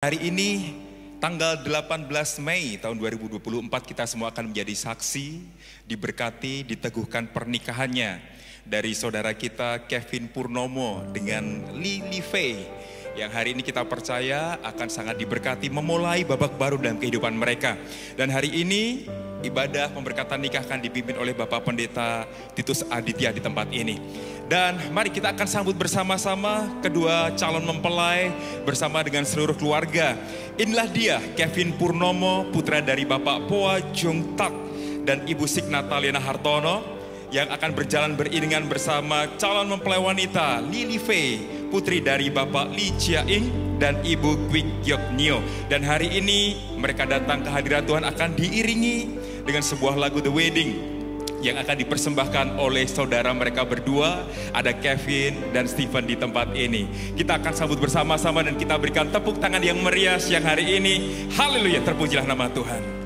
Hari ini tanggal 18 Mei tahun 2024 kita semua akan menjadi saksi, diberkati, diteguhkan pernikahannya dari saudara kita Kevin Purnomo dengan Lily Faye yang hari ini kita percaya akan sangat diberkati memulai babak baru dalam kehidupan mereka. Dan hari ini ibadah pemberkatan nikah akan dipimpin oleh Bapak Pendeta Titus Aditya di tempat ini. Dan mari kita akan sambut bersama-sama kedua calon mempelai bersama dengan seluruh keluarga. Inilah dia Kevin Purnomo, putra dari Bapak Poa Jung Tak dan Ibu Signa Taliana Hartono, yang akan berjalan beriringan bersama calon mempelai wanita Lily Faye, putri dari Bapak Lee Chia Ing dan Ibu Kwik Yok Nio. Dan hari ini mereka datang ke hadirat Tuhan akan diiringi dengan sebuah lagu The Wedding yang akan dipersembahkan oleh saudara mereka berdua. Ada Kevin dan Stephen di tempat ini. Kita akan sambut bersama-sama dan kita berikan tepuk tangan yang meriah siang hari ini. Haleluya, terpujilah nama Tuhan.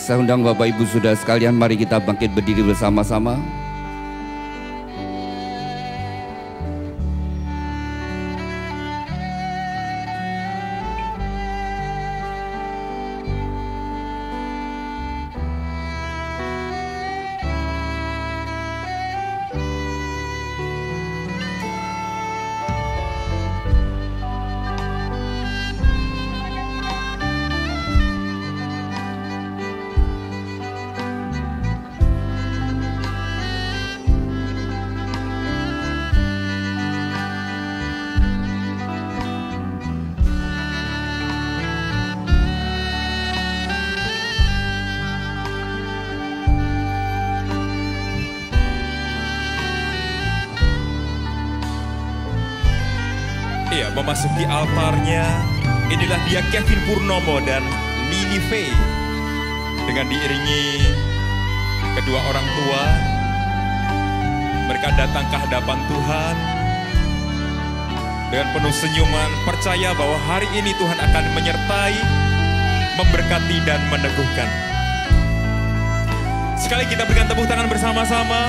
Saya undang Bapak Ibu Saudara sekalian, mari kita bangkit berdiri bersama-sama. Iya, memasuki altarnya, inilah dia Kevin Purnomo dan Lily Faye dengan diiringi kedua orang tua. Mereka datang ke hadapan Tuhan dengan penuh senyuman, percaya bahwa hari ini Tuhan akan menyertai, memberkati dan meneguhkan. Sekali kita berikan tepuk tangan bersama-sama,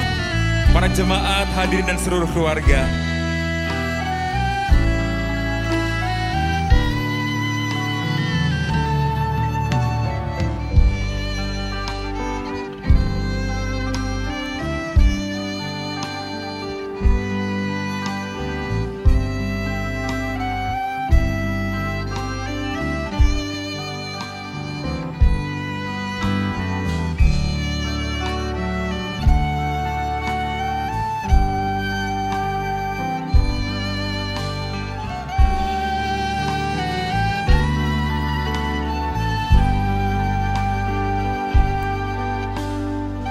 para jemaat, hadirin dan seluruh keluarga.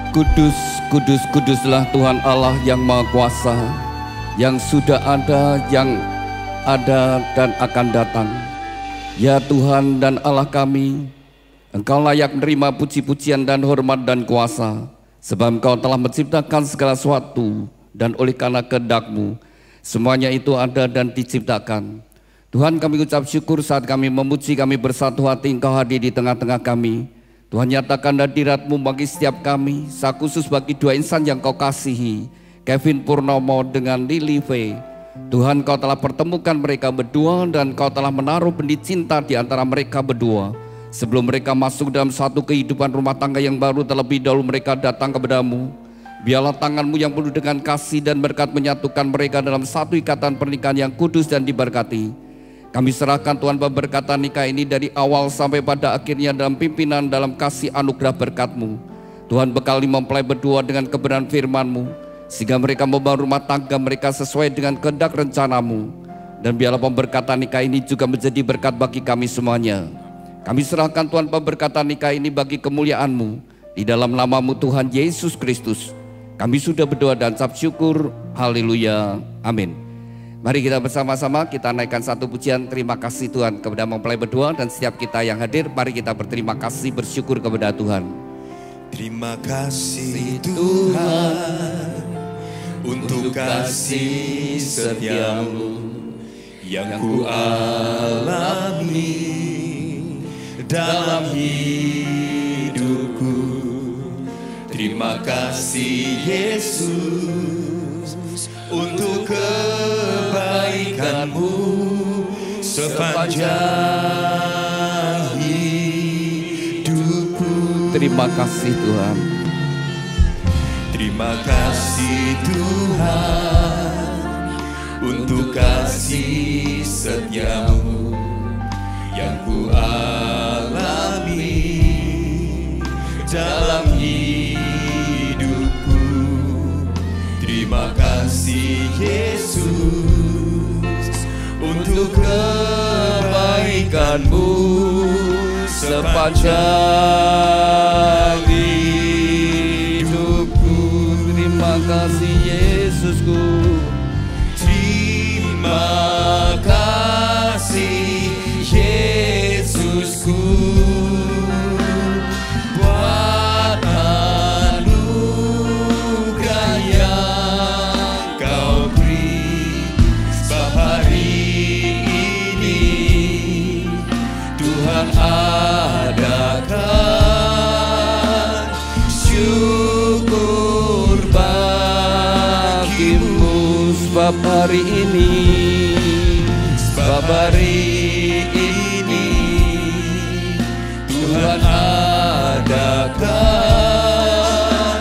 Kudus, kudus, kuduslah Tuhan Allah yang Maha Kuasa, yang sudah ada, yang ada dan akan datang. Ya Tuhan dan Allah kami, Engkau layak menerima puji-pujian dan hormat dan kuasa, sebab Engkau telah menciptakan segala sesuatu, dan oleh karena kehendak-Mu semuanya itu ada dan diciptakan. Tuhan, kami ucap syukur saat kami memuji, kami bersatu hati Engkau hadir di tengah-tengah kami. Tuhan, nyatakan hadirat-Mu bagi setiap kami, khusus bagi dua insan yang Kau kasihi, Kevin Purnomo dengan Lily Faye. Tuhan, Kau telah pertemukan mereka berdua dan Kau telah menaruh benih cinta di antara mereka berdua. Sebelum mereka masuk dalam satu kehidupan rumah tangga yang baru, terlebih dahulu mereka datang kepada-Mu. Biarlah tangan-Mu yang penuh dengan kasih dan berkat menyatukan mereka dalam satu ikatan pernikahan yang kudus dan diberkati. Kami serahkan Tuhan pemberkatan nikah ini dari awal sampai pada akhirnya dalam pimpinan dalam kasih anugerah berkat-Mu. Tuhan, bekali mempelai berdua dengan kebenaran firman-Mu, sehingga mereka membangun rumah tangga mereka sesuai dengan kehendak rencana-Mu. Dan biarlah pemberkatan nikah ini juga menjadi berkat bagi kami semuanya. Kami serahkan Tuhan pemberkatan nikah ini bagi kemuliaan-Mu. Di dalam nama-Mu Tuhan Yesus Kristus, kami sudah berdoa dan ucap syukur. Haleluya. Amin. Mari kita bersama-sama kita naikkan satu pujian terima kasih Tuhan kepada mempelai berdua, dan setiap kita yang hadir, mari kita berterima kasih, bersyukur kepada Tuhan. Terima kasih Tuhan untuk kasih setia-Mu yang ku alami dalam hidupku. Terima kasih Yesus untuk kebaikan-Mu sepanjang hidupku. Terima kasih Tuhan. Terima kasih Tuhan untuk kasih setia-Mu yang ku alami dalam hidupku. Terima kasih Yesus untuk kebaikan-Mu sepanjang hidupku. Terima kasih Yesusku. Terima kasih Yesusku buat anugerah yang Kau beri. Sebab hari ini Tuhan adakan syukur bagimu. Sebab hari ini, sebab hari ini Tuhan adakan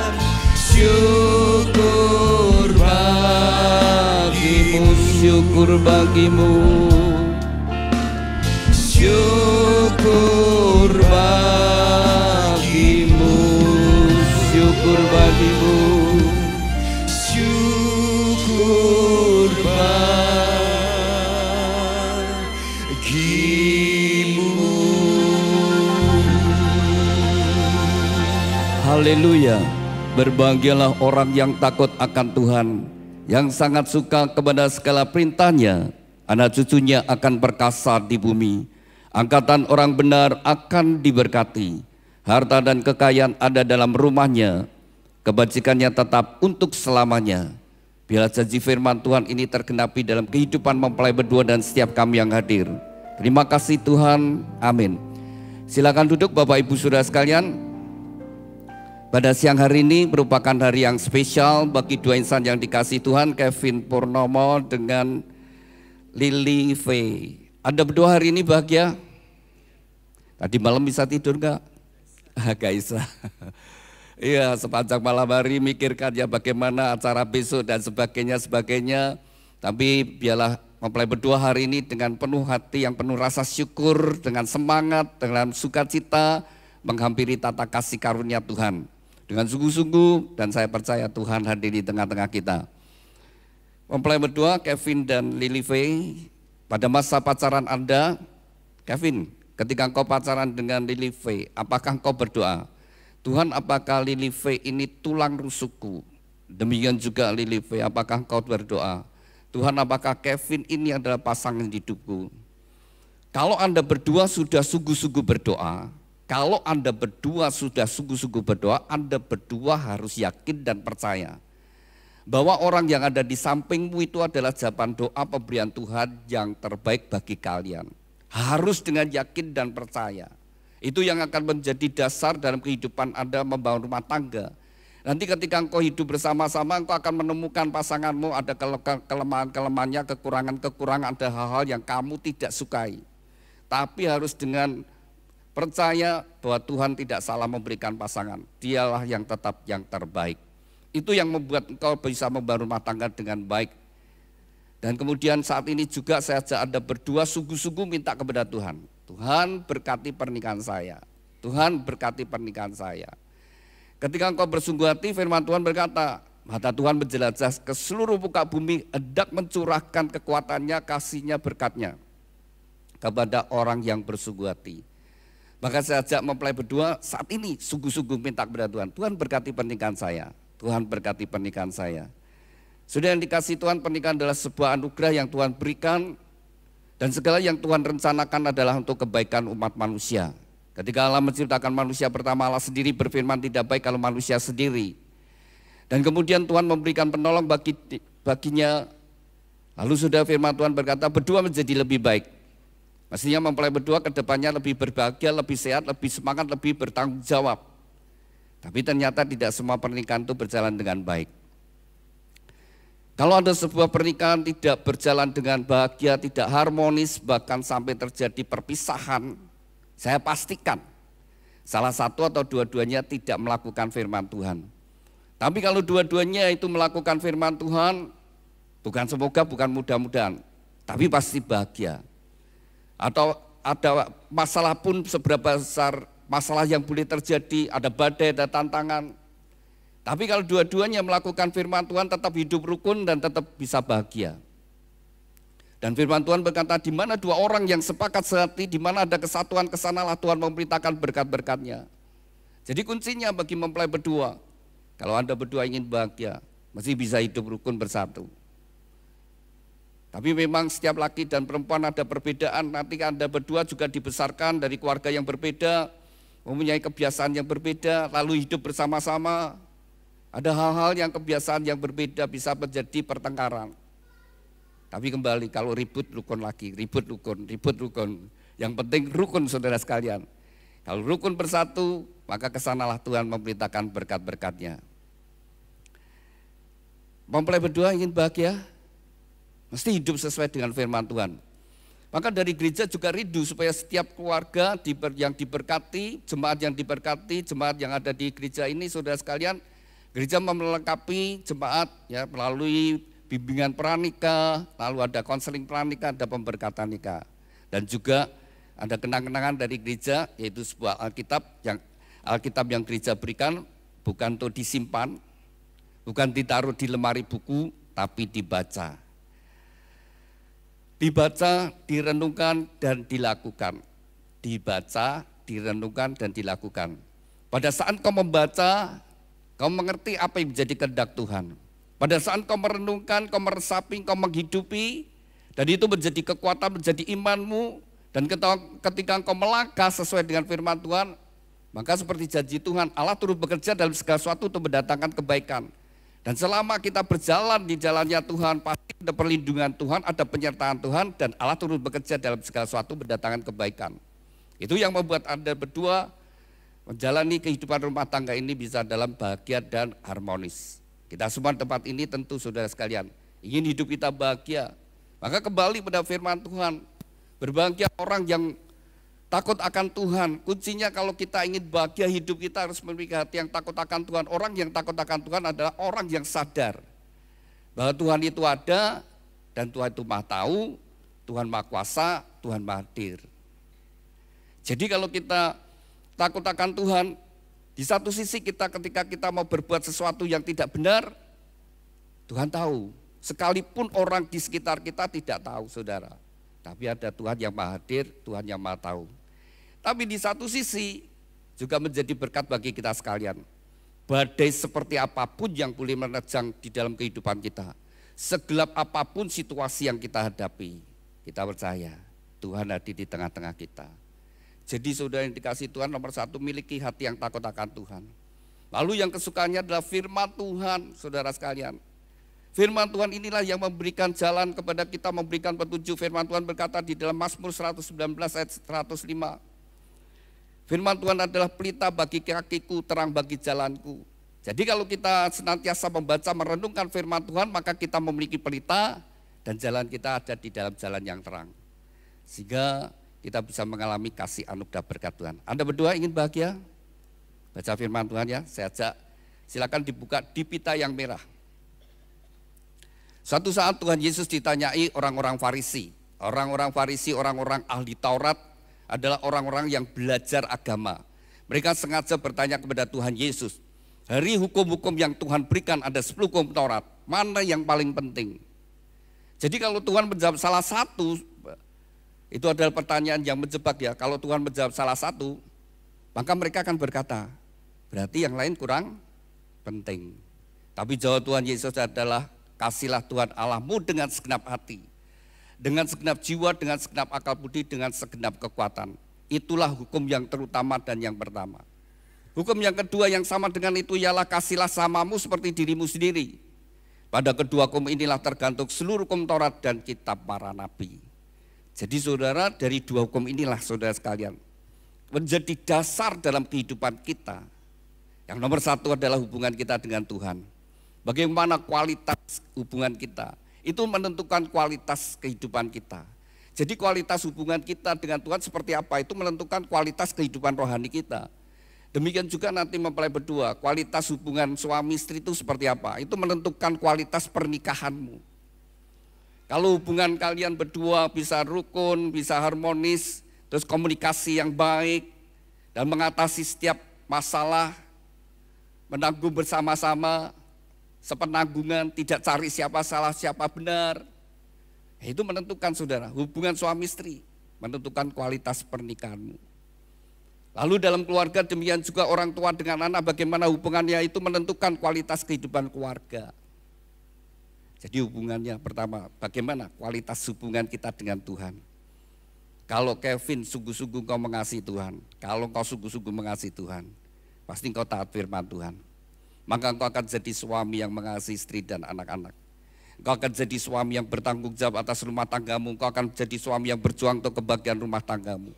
syukur bagimu. syukur bagimu. Syukur bagimu, Syukur bagimu. syukur bagimu. Haleluya. Berbahagialah orang yang takut akan Tuhan, yang sangat suka kepada segala perintahnya. Anak cucunya akan perkasa di bumi. Angkatan orang benar akan diberkati. Harta dan kekayaan ada dalam rumahnya. Kebajikannya tetap untuk selamanya. Biarlah janji firman Tuhan ini tergenapi dalam kehidupan mempelai berdua dan setiap kami yang hadir. Terima kasih Tuhan. Amin. Silakan duduk Bapak Ibu Saudara sekalian. Pada siang hari ini merupakan hari yang spesial bagi dua insan yang dikasihi Tuhan, Kevin Purnomo dengan Lily Faye. Anda berdua hari ini bahagia? Tadi malam bisa tidur enggak? Gak bisa. Iya, sepanjang malam hari mikirkan ya bagaimana acara besok dan sebagainya. Tapi biarlah mempelai berdua hari ini dengan penuh hati yang penuh rasa syukur, dengan semangat, dengan sukacita menghampiri tata kasih karunia Tuhan. Dengan sungguh-sungguh, dan saya percaya Tuhan hadir di tengah-tengah kita. Mempelai berdua Kevin dan Lily Faye, pada masa pacaran Anda, Kevin, ketika engkau pacaran dengan Lily Faye, apakah engkau berdoa, Tuhan apakah Lily Faye ini tulang rusukku? Demikian juga Lily Faye, apakah engkau berdoa, Tuhan apakah Kevin ini adalah pasangan hidupku? Kalau Anda berdua sudah sungguh-sungguh berdoa, kalau Anda berdua sudah sungguh-sungguh berdoa, Anda berdua harus yakin dan percaya bahwa orang yang ada di sampingmu itu adalah jawaban doa pemberian Tuhan yang terbaik bagi kalian. Harus dengan yakin dan percaya. Itu yang akan menjadi dasar dalam kehidupan Anda membangun rumah tangga. Nanti ketika engkau hidup bersama-sama, engkau akan menemukan pasanganmu ada kelemahan-kelemahannya, kekurangan-kekurangan, ada hal-hal yang kamu tidak sukai. Tapi harus dengan percaya bahwa Tuhan tidak salah memberikan pasangan. Dialah yang tetap yang terbaik. Itu yang membuat engkau bisa membangun rumah tangga dengan baik. Dan kemudian saat ini juga saya ajak Anda berdua sungguh-sungguh minta kepada Tuhan. Tuhan berkati pernikahan saya. Tuhan berkati pernikahan saya. Ketika engkau bersungguh hati, firman Tuhan berkata, mata Tuhan menjelajah ke seluruh muka bumi, hendak mencurahkan kekuatannya, kasihnya, berkatnya kepada orang yang bersungguh hati. Maka saya ajak mempelai berdua saat ini sungguh-sungguh minta kepada Tuhan. Tuhan berkati pernikahan saya. Tuhan berkati pernikahan saya. Sudah yang dikasih Tuhan, pernikahan adalah sebuah anugerah yang Tuhan berikan. Dan segala yang Tuhan rencanakan adalah untuk kebaikan umat manusia. Ketika Allah menciptakan manusia pertama, Allah sendiri berfirman tidak baik kalau manusia sendiri. Dan kemudian Tuhan memberikan penolong baginya Lalu sudah firman Tuhan berkata berdua menjadi lebih baik. Mestinya mempelai berdua ke depannya lebih berbahagia, lebih sehat, lebih semangat, lebih bertanggung jawab. Tapi ternyata tidak semua pernikahan itu berjalan dengan baik. Kalau ada sebuah pernikahan tidak berjalan dengan bahagia, tidak harmonis, bahkan sampai terjadi perpisahan, saya pastikan salah satu atau dua-duanya tidak melakukan firman Tuhan. Tapi kalau dua-duanya itu melakukan firman Tuhan, bukan semoga, bukan mudah-mudahan, tapi pasti bahagia. Atau ada masalah pun seberapa besar, masalah yang boleh terjadi, ada badai, ada tantangan. Tapi kalau dua-duanya melakukan firman Tuhan tetap hidup rukun dan tetap bisa bahagia. Dan firman Tuhan berkata, di mana dua orang yang sepakat sehati, di mana ada kesatuan, kesanalah Tuhan memerintahkan berkat-berkatnya. Jadi kuncinya bagi mempelai berdua, kalau Anda berdua ingin bahagia, mesti bisa hidup rukun bersatu. Tapi memang setiap laki dan perempuan ada perbedaan, nanti Anda berdua juga dibesarkan dari keluarga yang berbeda, mempunyai kebiasaan yang berbeda, lalu hidup bersama-sama. Ada hal-hal yang kebiasaan yang berbeda bisa menjadi pertengkaran. Tapi kembali kalau ribut rukun lagi, ribut rukun. Yang penting rukun saudara sekalian. Kalau rukun bersatu, maka kesanalah Tuhan memerintahkan berkat-berkatnya. Mempelai berdua ingin bahagia, mesti hidup sesuai dengan firman Tuhan. Maka dari gereja juga rindu supaya setiap keluarga yang diberkati, jemaat yang ada di gereja ini, saudara sekalian, gereja melengkapi jemaat ya melalui bimbingan pranikah, lalu ada konseling pranikah, ada pemberkatan nikah. Dan juga ada kenang-kenangan dari gereja, yaitu sebuah Alkitab yang gereja berikan bukan untuk disimpan, bukan ditaruh di lemari buku, tapi dibaca. Dibaca, direnungkan, dan dilakukan. Dibaca, direnungkan, dan dilakukan. Pada saat kau membaca, kau mengerti apa yang menjadi kehendak Tuhan. Pada saat kau merenungkan, kau meresapi, kau menghidupi, dan itu menjadi kekuatan, menjadi imanmu. Dan ketika engkau melangkah sesuai dengan firman Tuhan, maka seperti janji Tuhan, Allah turut bekerja dalam segala sesuatu untuk mendatangkan kebaikan. Dan selama kita berjalan di jalannya Tuhan, pasti ada perlindungan Tuhan, ada penyertaan Tuhan, dan Allah turut bekerja dalam segala sesuatu mendatangkan kebaikan. Itu yang membuat Anda berdua menjalani kehidupan rumah tangga ini bisa dalam bahagia dan harmonis. Kita semua di tempat ini tentu saudara sekalian ingin hidup kita bahagia. Maka kembali pada firman Tuhan, berbahagia orang yang takut akan Tuhan. Kuncinya kalau kita ingin bahagia hidup kita harus memiliki hati yang takut akan Tuhan. Orang yang takut akan Tuhan adalah orang yang sadar bahwa Tuhan itu ada dan Tuhan itu Maha tahu, Tuhan Maha kuasa, Tuhan Maha hadir. Jadi kalau kita takut akan Tuhan, di satu sisi ketika kita mau berbuat sesuatu yang tidak benar, Tuhan tahu. Sekalipun orang di sekitar kita tidak tahu, saudara. Tapi ada Tuhan yang Maha hadir, Tuhan yang Maha tahu. Tapi di satu sisi juga menjadi berkat bagi kita sekalian. Badai seperti apapun yang boleh menerjang di dalam kehidupan kita, segelap apapun situasi yang kita hadapi, kita percaya Tuhan hadir di tengah-tengah kita. Jadi saudara yang dikasih Tuhan, nomor satu, miliki hati yang takut akan Tuhan. Lalu yang kesukaannya adalah firman Tuhan, saudara sekalian. Firman Tuhan inilah yang memberikan jalan kepada kita, memberikan petunjuk. Firman Tuhan berkata di dalam Mazmur 119 ayat 105. Firman Tuhan adalah pelita bagi kakiku, terang bagi jalanku. Jadi kalau kita senantiasa membaca, merenungkan firman Tuhan, maka kita memiliki pelita dan jalan kita ada di dalam jalan yang terang. Sehingga kita bisa mengalami kasih anugerah berkat Tuhan. Anda berdua ingin bahagia? Baca firman Tuhan ya, saya ajak. Silakan dibuka di pita yang merah. Suatu saat Tuhan Yesus ditanyai orang-orang Farisi. Orang-orang Farisi, orang-orang ahli Taurat adalah orang-orang yang belajar agama. Mereka sengaja bertanya kepada Tuhan Yesus, dari hukum-hukum yang Tuhan berikan ada 10 hukum Taurat, mana yang paling penting? Jadi kalau Tuhan menjawab salah satu, itu adalah pertanyaan yang menjebak ya. Kalau Tuhan menjawab salah satu, maka mereka akan berkata, berarti yang lain kurang penting. Tapi jawab Tuhan Yesus adalah, kasihlah Tuhan Allahmu dengan segenap hati, dengan segenap jiwa, dengan segenap akal budi, dengan segenap kekuatan. Itulah hukum yang terutama dan yang pertama. Hukum yang kedua yang sama dengan itu ialah kasihlah samamu seperti dirimu sendiri. Pada kedua hukum inilah tergantung seluruh hukum Taurat dan kitab para nabi. Jadi saudara, dari dua hukum inilah saudara sekalian menjadi dasar dalam kehidupan kita. Yang nomor satu adalah hubungan kita dengan Tuhan. Bagaimana kualitas hubungan kita, itu menentukan kualitas kehidupan kita. Jadi kualitas hubungan kita dengan Tuhan seperti apa, itu menentukan kualitas kehidupan rohani kita. Demikian juga nanti mempelai berdua, kualitas hubungan suami istri itu seperti apa, itu menentukan kualitas pernikahanmu. Kalau hubungan kalian berdua bisa rukun, bisa harmonis, terus komunikasi yang baik, dan mengatasi setiap masalah, menanggung bersama-sama, sepenanggungan, tidak cari siapa salah siapa benar. Itu menentukan saudara, hubungan suami istri, menentukan kualitas pernikahanmu. Lalu dalam keluarga demikian juga orang tua dengan anak, bagaimana hubungannya itu menentukan kualitas kehidupan keluarga. Jadi hubungannya pertama, bagaimana kualitas hubungan kita dengan Tuhan. Kalau Kevin sungguh-sungguh kau mengasihi Tuhan, kalau kau sungguh-sungguh mengasihi Tuhan, pasti kau taat firman Tuhan. Maka engkau akan jadi suami yang mengasihi istri dan anak-anak. Engkau akan jadi suami yang bertanggung jawab atas rumah tanggamu, engkau akan jadi suami yang berjuang untuk kebahagiaan rumah tanggamu.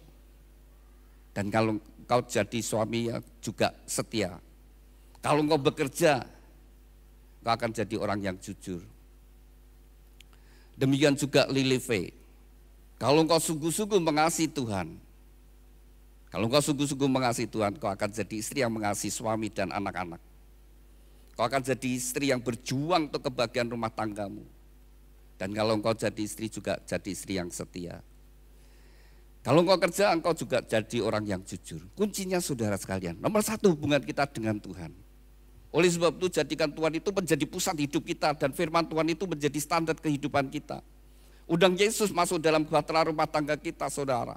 Dan kalau engkau jadi suami yang juga setia, kalau engkau bekerja, engkau akan jadi orang yang jujur. Demikian juga Lilive, kalau engkau sungguh-sungguh mengasihi Tuhan, kalau engkau sungguh-sungguh mengasihi Tuhan, engkau akan jadi istri yang mengasihi suami dan anak-anak. Engkau akan jadi istri yang berjuang untuk kebahagiaan rumah tanggamu. Dan kalau engkau jadi istri juga jadi istri yang setia. Kalau engkau kerja, engkau juga jadi orang yang jujur. Kuncinya saudara sekalian, nomor satu hubungan kita dengan Tuhan. Oleh sebab itu jadikan Tuhan itu menjadi pusat hidup kita dan firman Tuhan itu menjadi standar kehidupan kita. Undang Yesus masuk dalam bahtera rumah tangga kita saudara.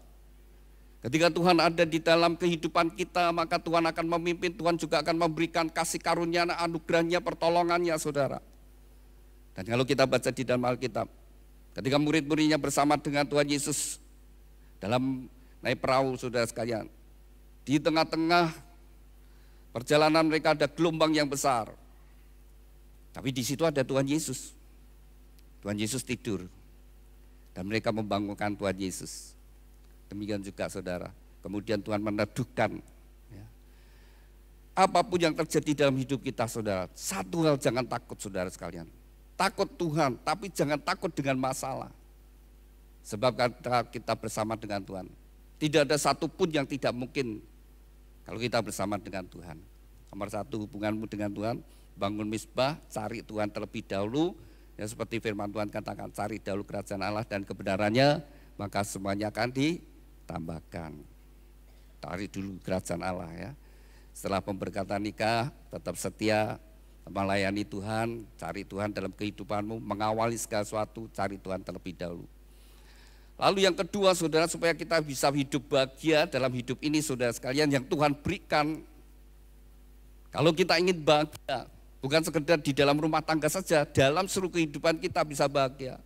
Ketika Tuhan ada di dalam kehidupan kita, maka Tuhan akan memimpin, Tuhan juga akan memberikan kasih karunia, anugerahnya, pertolongannya saudara. Dan kalau kita baca di dalam Alkitab, ketika murid-muridnya bersama dengan Tuhan Yesus, dalam naik perahu saudara sekalian, di tengah-tengah perjalanan mereka ada gelombang yang besar. Tapi di situ ada Tuhan Yesus. Tuhan Yesus tidur dan mereka membangunkan Tuhan Yesus. Demikian juga saudara, kemudian Tuhan meneduhkan. Ya. Apapun yang terjadi dalam hidup kita saudara, satu hal jangan takut saudara sekalian. Takut Tuhan, tapi jangan takut dengan masalah. Sebab kita bersama dengan Tuhan, tidak ada satupun yang tidak mungkin kalau kita bersama dengan Tuhan. Nomor satu hubunganmu dengan Tuhan, bangun misbah, cari Tuhan terlebih dahulu. Ya seperti firman Tuhan katakan, cari dahulu kerajaan Allah dan kebenarannya, maka semuanya akan ditambahkan. Cari dulu kerajaan Allah ya. Setelah pemberkatan nikah, tetap setia, melayani Tuhan, cari Tuhan dalam kehidupanmu, mengawali segala sesuatu, cari Tuhan terlebih dahulu. Lalu yang kedua saudara, supaya kita bisa hidup bahagia dalam hidup ini saudara sekalian yang Tuhan berikan. Kalau kita ingin bahagia, bukan sekedar di dalam rumah tangga saja, dalam seluruh kehidupan kita bisa bahagia.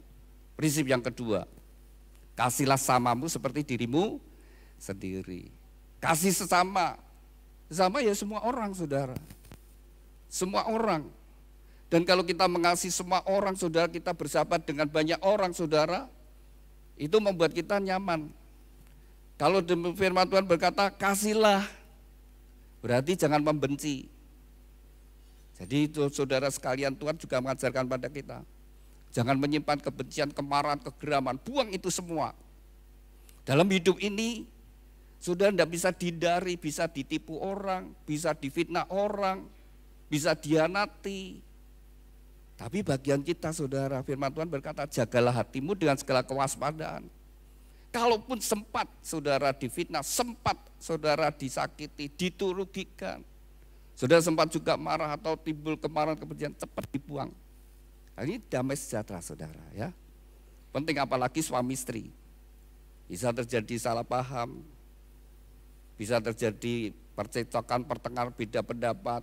Prinsip yang kedua, kasihlah samamu seperti dirimu sendiri. Kasih sesama, sesama ya semua orang saudara. Semua orang. Dan kalau kita mengasihi semua orang saudara, kita bersahabat dengan banyak orang saudara, itu membuat kita nyaman. Kalau firman Tuhan berkata kasihlah, berarti jangan membenci. Jadi itu saudara sekalian, Tuhan juga mengajarkan pada kita, jangan menyimpan kebencian, kemarahan, kegeraman, buang itu semua. Dalam hidup ini saudara tidak bisa dihindari, bisa ditipu orang, bisa difitnah orang, bisa dihianati. Tapi bagian kita saudara, firman Tuhan berkata jagalah hatimu dengan segala kewaspadaan. Kalaupun sempat saudara difitnah, sempat saudara disakiti, diturugikan, saudara sempat juga marah atau timbul kemarahan, kebencian, cepat dibuang. Nah, ini damai sejahtera saudara ya. Penting apalagi suami istri. Bisa terjadi salah paham, bisa terjadi percekcokan, pertengahan, beda pendapat,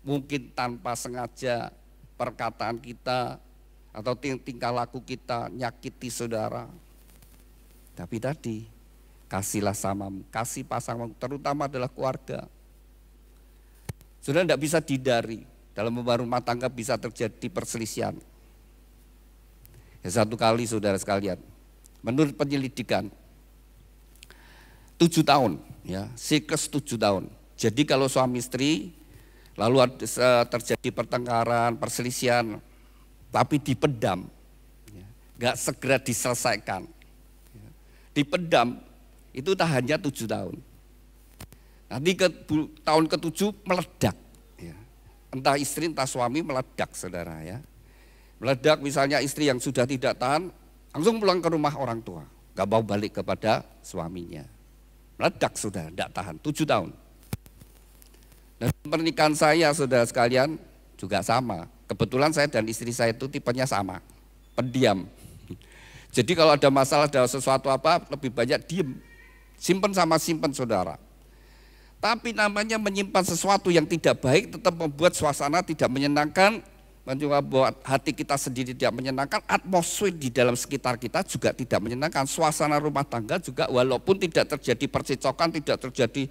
mungkin tanpa sengaja perkataan kita atau tingkah laku kita nyakiti saudara. Tapi tadi, kasihlah samamu, kasih pasanganmu, terutama adalah keluarga. Saudara tidak bisa dihindari. dalam membangun rumah tangga bisa terjadi perselisihan. Ya, satu kali saudara sekalian, menurut penyelidikan 7 tahun, ya, siklus 7 tahun. Jadi kalau suami istri lalu terjadi pertengkaran, perselisihan, tapi dipendam, nggak segera diselesaikan, dipendam, itu tak hanya 7 tahun. Nanti tahun ke-7 meledak, entah istri entah suami meledak saudara ya. Meledak misalnya istri yang sudah tidak tahan, langsung pulang ke rumah orang tua, nggak mau balik kepada suaminya. Meledak sudah, tidak tahan, 7 tahun. Dan pernikahan saya saudara sekalian juga sama. Kebetulan saya dan istri saya itu tipenya sama, pendiam. Jadi kalau ada masalah, ada sesuatu apa, lebih banyak diem. Simpen sama simpen saudara. Tapi namanya menyimpan sesuatu yang tidak baik tetap membuat suasana tidak menyenangkan, membuat hati kita sendiri tidak menyenangkan, atmosfer di dalam sekitar kita juga tidak menyenangkan. Suasana rumah tangga juga walaupun tidak terjadi percecokan, tidak terjadi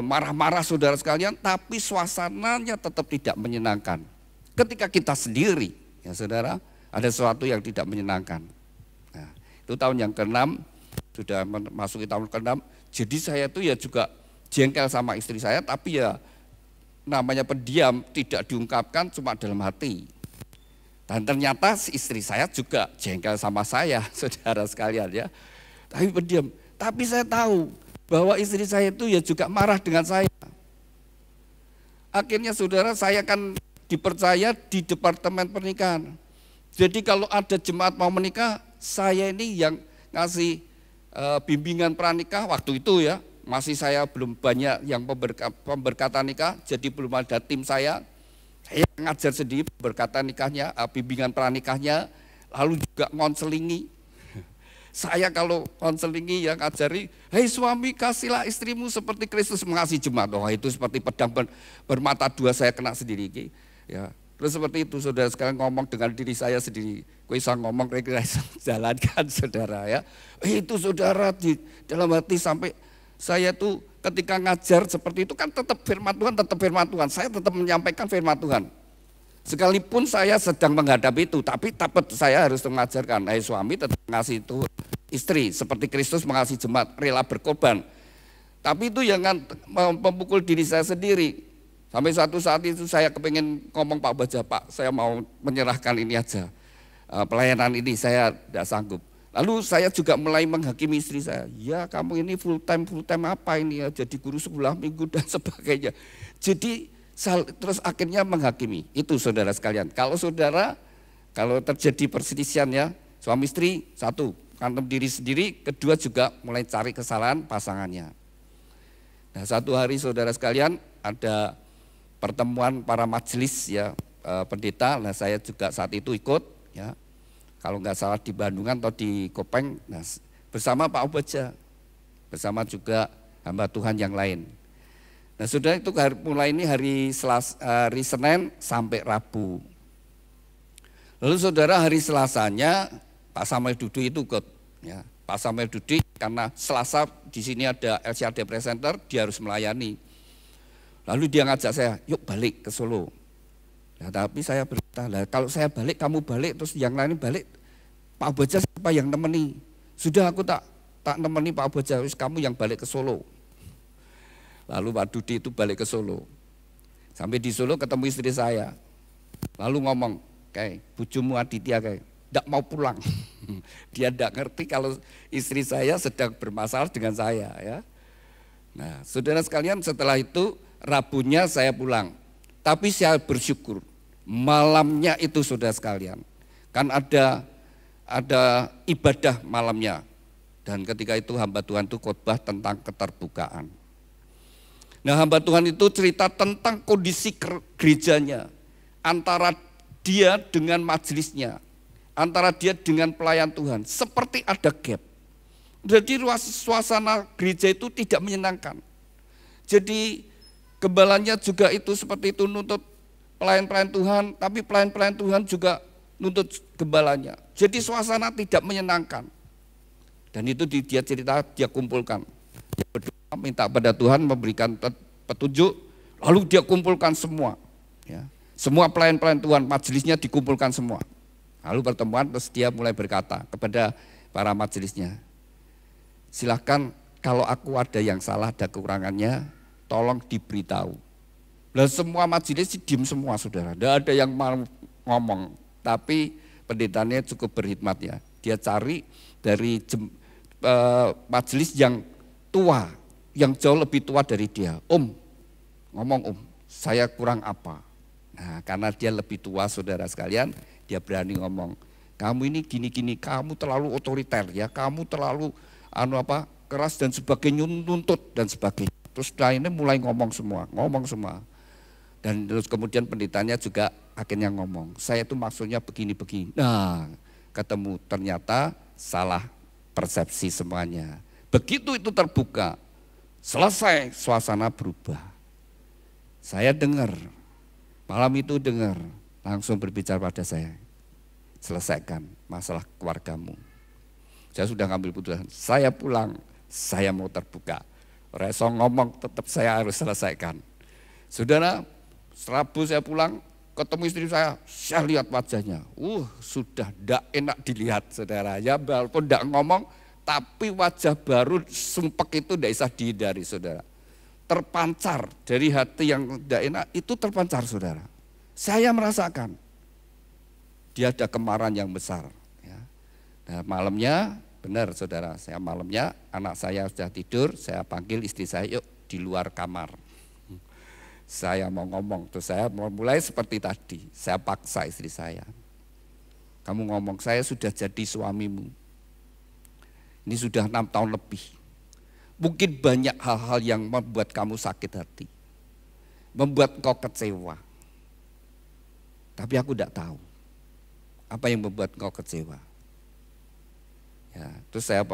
marah-marah saudara sekalian, tapi suasananya tetap tidak menyenangkan. Ketika kita sendiri, ya saudara, ada sesuatu yang tidak menyenangkan. Nah, itu tahun yang ke-6, sudah memasuki tahun ke-6, jadi saya itu ya juga jengkel sama istri saya, tapi ya namanya pendiam, tidak diungkapkan, cuma dalam hati. Dan ternyata istri saya juga jengkel sama saya, saudara sekalian ya. Tapi pendiam, tapi saya tahu bahwa istri saya itu ya juga marah dengan saya. Akhirnya saudara, saya kan dipercaya di departemen pernikahan. Jadi kalau ada jemaat mau menikah, saya ini yang ngasih bimbingan pranikah waktu itu ya. Masih saya belum banyak yang pemberkatan nikah, jadi belum ada tim saya. Saya ngajar sendiri pemberkatan nikahnya, bimbingan pranikahnya, lalu juga ngonselingi. Saya kalau konselingi yang ngajari, hei suami kasihlah istrimu seperti Kristus mengasihi jemaat. Oh itu seperti pedang bermata dua, saya kena sendiri. Ya, terus seperti itu saudara sekarang ngomong dengan diri saya sendiri. Kau bisa ngomong, kira-kira jalankan saudara ya. Itu saudara di dalam hati sampai saya tuh ketika ngajar seperti itu kan tetap firman Tuhan, tetap firman Tuhan. Saya tetap menyampaikan firman Tuhan. Sekalipun saya sedang menghadapi itu, tapi saya harus mengajarkan, hai suami tetap mengasihi itu istri seperti Kristus mengasihi jemaat, rela berkorban. Tapi itu jangan memukul diri saya sendiri. Sampai suatu saat itu saya kepengen ngomong Pak Baja, Pak saya mau menyerahkan ini aja, pelayanan ini saya tidak sanggup. Lalu saya juga mulai menghakimi istri saya, ya kamu ini full time apa ini ya, jadi guru sekolah minggu dan sebagainya. Jadi terus akhirnya menghakimi. Itu saudara sekalian. Kalau terjadi perselisihan ya, suami istri, satu, kantem diri sendiri, kedua juga mulai cari kesalahan pasangannya. Nah, satu hari saudara sekalian ada pertemuan para majelis ya, pendeta. Nah, saya juga saat itu ikut ya. Kalau nggak salah di Bandungan atau di Kopeng, nah, bersama Pak Obaja, bersama juga hamba Tuhan yang lain. Nah sudah itu mulai ini hari Senin sampai Rabu. Lalu saudara hari Selasanya Pak Samuel Dudi itu ikut. Ya, Pak Samuel Dudi karena Selasa di sini ada LCAD Presenter, dia harus melayani. Lalu dia ngajak saya, yuk balik ke Solo. Ya, tapi saya berkata, kalau saya balik, kamu balik, terus yang lain balik, Pak Boja siapa yang nemeni? Sudah aku tak nemeni Pak Boja, kamu yang balik ke Solo. Lalu Pak Dudi itu balik ke Solo. Sampai di Solo ketemu istri saya. Lalu ngomong, kayak bujumu Aditya kayak tidak mau pulang. Dia tidak ngerti kalau istri saya sedang bermasalah dengan saya ya. Nah, saudara sekalian setelah itu Rabunya saya pulang. Tapi saya bersyukur malamnya itu saudara sekalian. Kan ada ibadah malamnya. Dan ketika itu hamba Tuhan itu khotbah tentang keterbukaan. Nah hamba Tuhan itu cerita tentang kondisi gerejanya, antara dia dengan majelisnya, antara dia dengan pelayan Tuhan, seperti ada gap. Jadi suasana gereja itu tidak menyenangkan. Jadi gembalanya juga itu seperti itu nuntut pelayan-pelayan Tuhan, tapi pelayan-pelayan Tuhan juga nuntut gembalanya. Jadi suasana tidak menyenangkan. Dan itu dia cerita, dia kumpulkan. Dia berdoa minta pada Tuhan memberikan petunjuk, Lalu dia kumpulkan semua, ya. Semua pelayan-pelayan Tuhan, majelisnya dikumpulkan semua. Lalu pertemuan, terus dia mulai berkata kepada para majelisnya, silahkan kalau aku ada yang salah, ada kekurangannya, tolong diberitahu. Lah semua majelis diem semua saudara, tidak ada yang mau ngomong. Tapi pendetanya cukup berhikmat ya, dia cari dari majelis yang tua, yang jauh lebih tua dari dia. Ngomong saya kurang apa? Nah, karena dia lebih tua saudara sekalian, dia berani ngomong, kamu ini gini-gini, kamu terlalu otoriter ya, kamu terlalu keras dan sebagainya, nuntut dan sebagainya. Terus lainnya mulai ngomong semua. Dan terus kemudian pendetanya juga akhirnya ngomong, saya itu maksudnya begini-begini. Nah, ketemu ternyata salah persepsi semuanya. Begitu itu terbuka, selesai suasana berubah. Saya dengar, malam itu dengar, langsung berbicara pada saya, selesaikan masalah keluargamu. Saya sudah ngambil putusan, saya pulang, saya mau terbuka. Reso ngomong tetap saya harus selesaikan. Saudara, Rabu saya pulang, ketemu istri saya lihat wajahnya. Sudah tidak enak dilihat saudara. Ya walaupun tidak ngomong, tapi wajah baru sumpek itu tidak bisa dihindari saudara. Terpancar dari hati yang tidak enak, itu terpancar saudara. Saya merasakan, dia ada kemarahan yang besar. Ya. Nah malamnya, benar saudara, saya malamnya anak saya sudah tidur, saya panggil istri saya, yuk di luar kamar. Saya mau ngomong, terus saya mau mulai seperti tadi, saya paksa istri saya. Kamu ngomong, saya sudah jadi suamimu. Ini sudah 6 tahun lebih. Mungkin banyak hal-hal yang membuat kamu sakit hati. Membuat kau kecewa. Tapi aku tidak tahu apa yang membuat kau kecewa. Ya, terus saya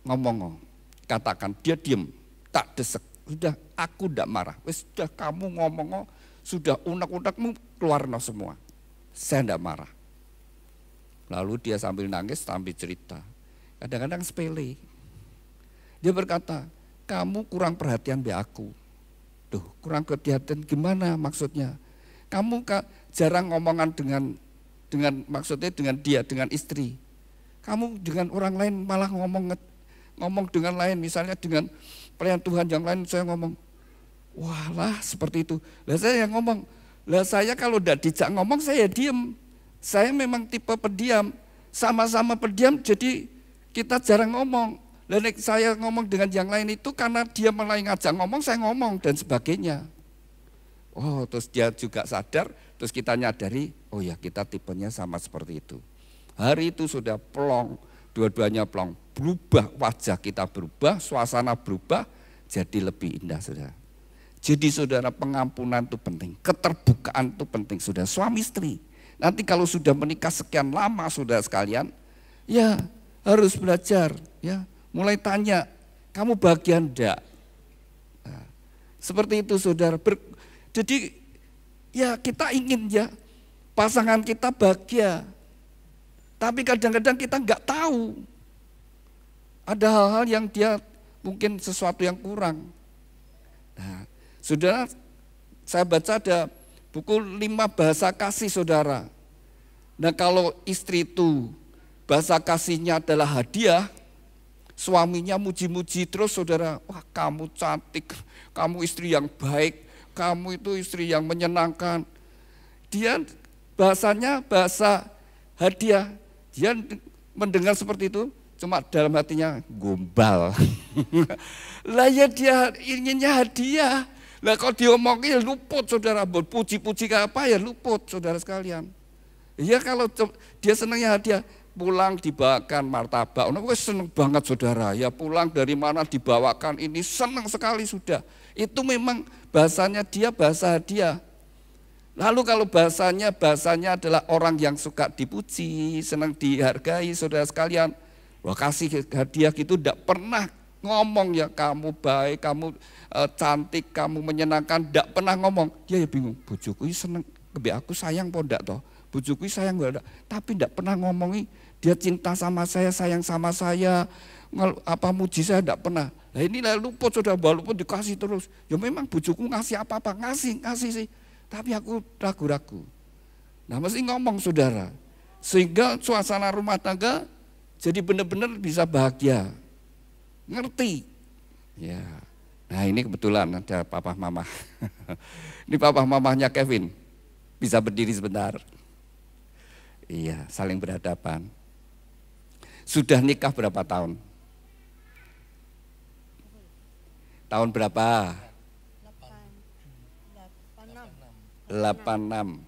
ngomong, katakan, dia diam, tak desek. Sudah, aku tidak marah. Sudah kamu ngomong, sudah unek-unekmu keluar semua. Saya tidak marah. Lalu dia sambil nangis, sambil cerita. Kadang-kadang sepele. Dia berkata, kamu kurang perhatian be aku. Duh, kurang perhatian gimana maksudnya? Kamu jarang ngomongan dengan maksudnya dengan dia, dengan istri. Kamu dengan orang lain malah ngomong dengan lain, misalnya dengan pelayan Tuhan yang lain saya ngomong, walah seperti itu. Lah saya yang ngomong, lah saya kalau tidak dijak ngomong saya diem. Saya memang tipe pendiam, sama-sama pendiam jadi kita jarang ngomong. Lah saya ngomong dengan yang lain itu karena dia mulai ngajak ngomong, saya ngomong dan sebagainya. Oh terus dia juga sadar, terus kita nyadari, oh ya kita tipenya sama seperti itu. Hari itu sudah plong, dua-duanya plong, berubah wajah kita berubah, suasana berubah, jadi lebih indah saudara. Jadi saudara pengampunan itu penting, keterbukaan itu penting saudara, suami istri. Nanti kalau sudah menikah sekian lama saudara sekalian, ya harus belajar ya. Mulai tanya, kamu bahagia enggak? Nah, seperti itu saudara. Jadi ya kita ingin ya pasangan kita bahagia. Tapi kadang-kadang kita enggak tahu. Ada hal-hal yang dia mungkin sesuatu yang kurang. Nah, saudara, saya baca ada buku 5 bahasa kasih saudara. Nah kalau istri itu bahasa kasihnya adalah hadiah, suaminya muji-muji terus saudara, wah kamu cantik, kamu istri yang baik, kamu itu istri yang menyenangkan. Dia bahasanya bahasa hadiah, dia mendengar seperti itu, cuma dalam hatinya gombal. Lah ya dia inginnya hadiah, lah kalau diomongin luput saudara, puji-puji kayak apa ya luput saudara sekalian. Ya kalau dia senangnya hadiah, pulang dibawakan martabak, seneng banget saudara, ya pulang dari mana dibawakan ini senang sekali sudah. Itu memang bahasanya dia bahasa hadiah. Lalu kalau bahasanya adalah orang yang suka dipuji, senang dihargai saudara sekalian. Wah kasih hadiah gitu tidak pernah ngomong ya kamu baik, kamu cantik, kamu menyenangkan, tidak pernah ngomong. Dia ya bingung, bojoku seneng, kebe aku sayang po ndak toh, bojoku sayang ndak, tapi tidak pernah ngomongi dia cinta sama saya, sayang sama saya, apa muji saya tidak pernah. Nah inilah luput sudah walaupun dikasih terus. Ya memang bojoku ngasih apa-apa, ngasih sih. Tapi aku ragu-ragu. Nah mesti ngomong saudara. Sehingga suasana rumah tangga jadi benar-benar bisa bahagia. Ngerti. Ya. Nah ini kebetulan ada papa mama. Ini papa mamanya Kevin. Bisa berdiri sebentar. Iya, saling berhadapan. Sudah nikah berapa tahun? Tahun berapa? 86.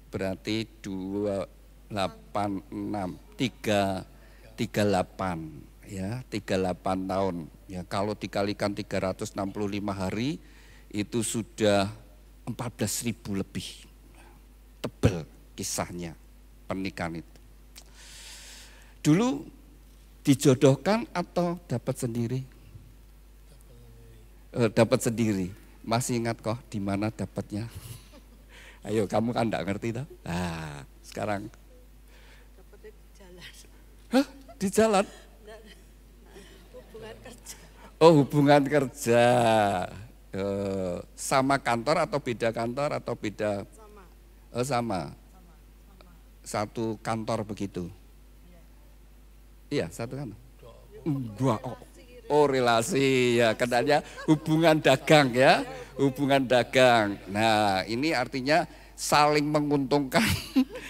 Berarti 286 38 ya, 38 tahun. Ya, kalau dikalikan 365 hari itu sudah 14.000 lebih. Tebal kisahnya pernikahan itu. Dulu dijodohkan atau dapat sendiri? Dapat sendiri. Masih ingat kok di mana dapatnya? Ayo kamu kan enggak ngerti toh? Nah, sekarang Dapatnya di jalan. hah? Di jalan? Hubungan kerja. Oh, hubungan kerja. Sama kantor atau beda kantor atau beda? Sama. Sama. Satu kantor begitu. Iya, satu kantor. Enggak. Oh, relasi ya, katanya hubungan dagang ya, hubungan dagang. Nah, ini artinya saling menguntungkan,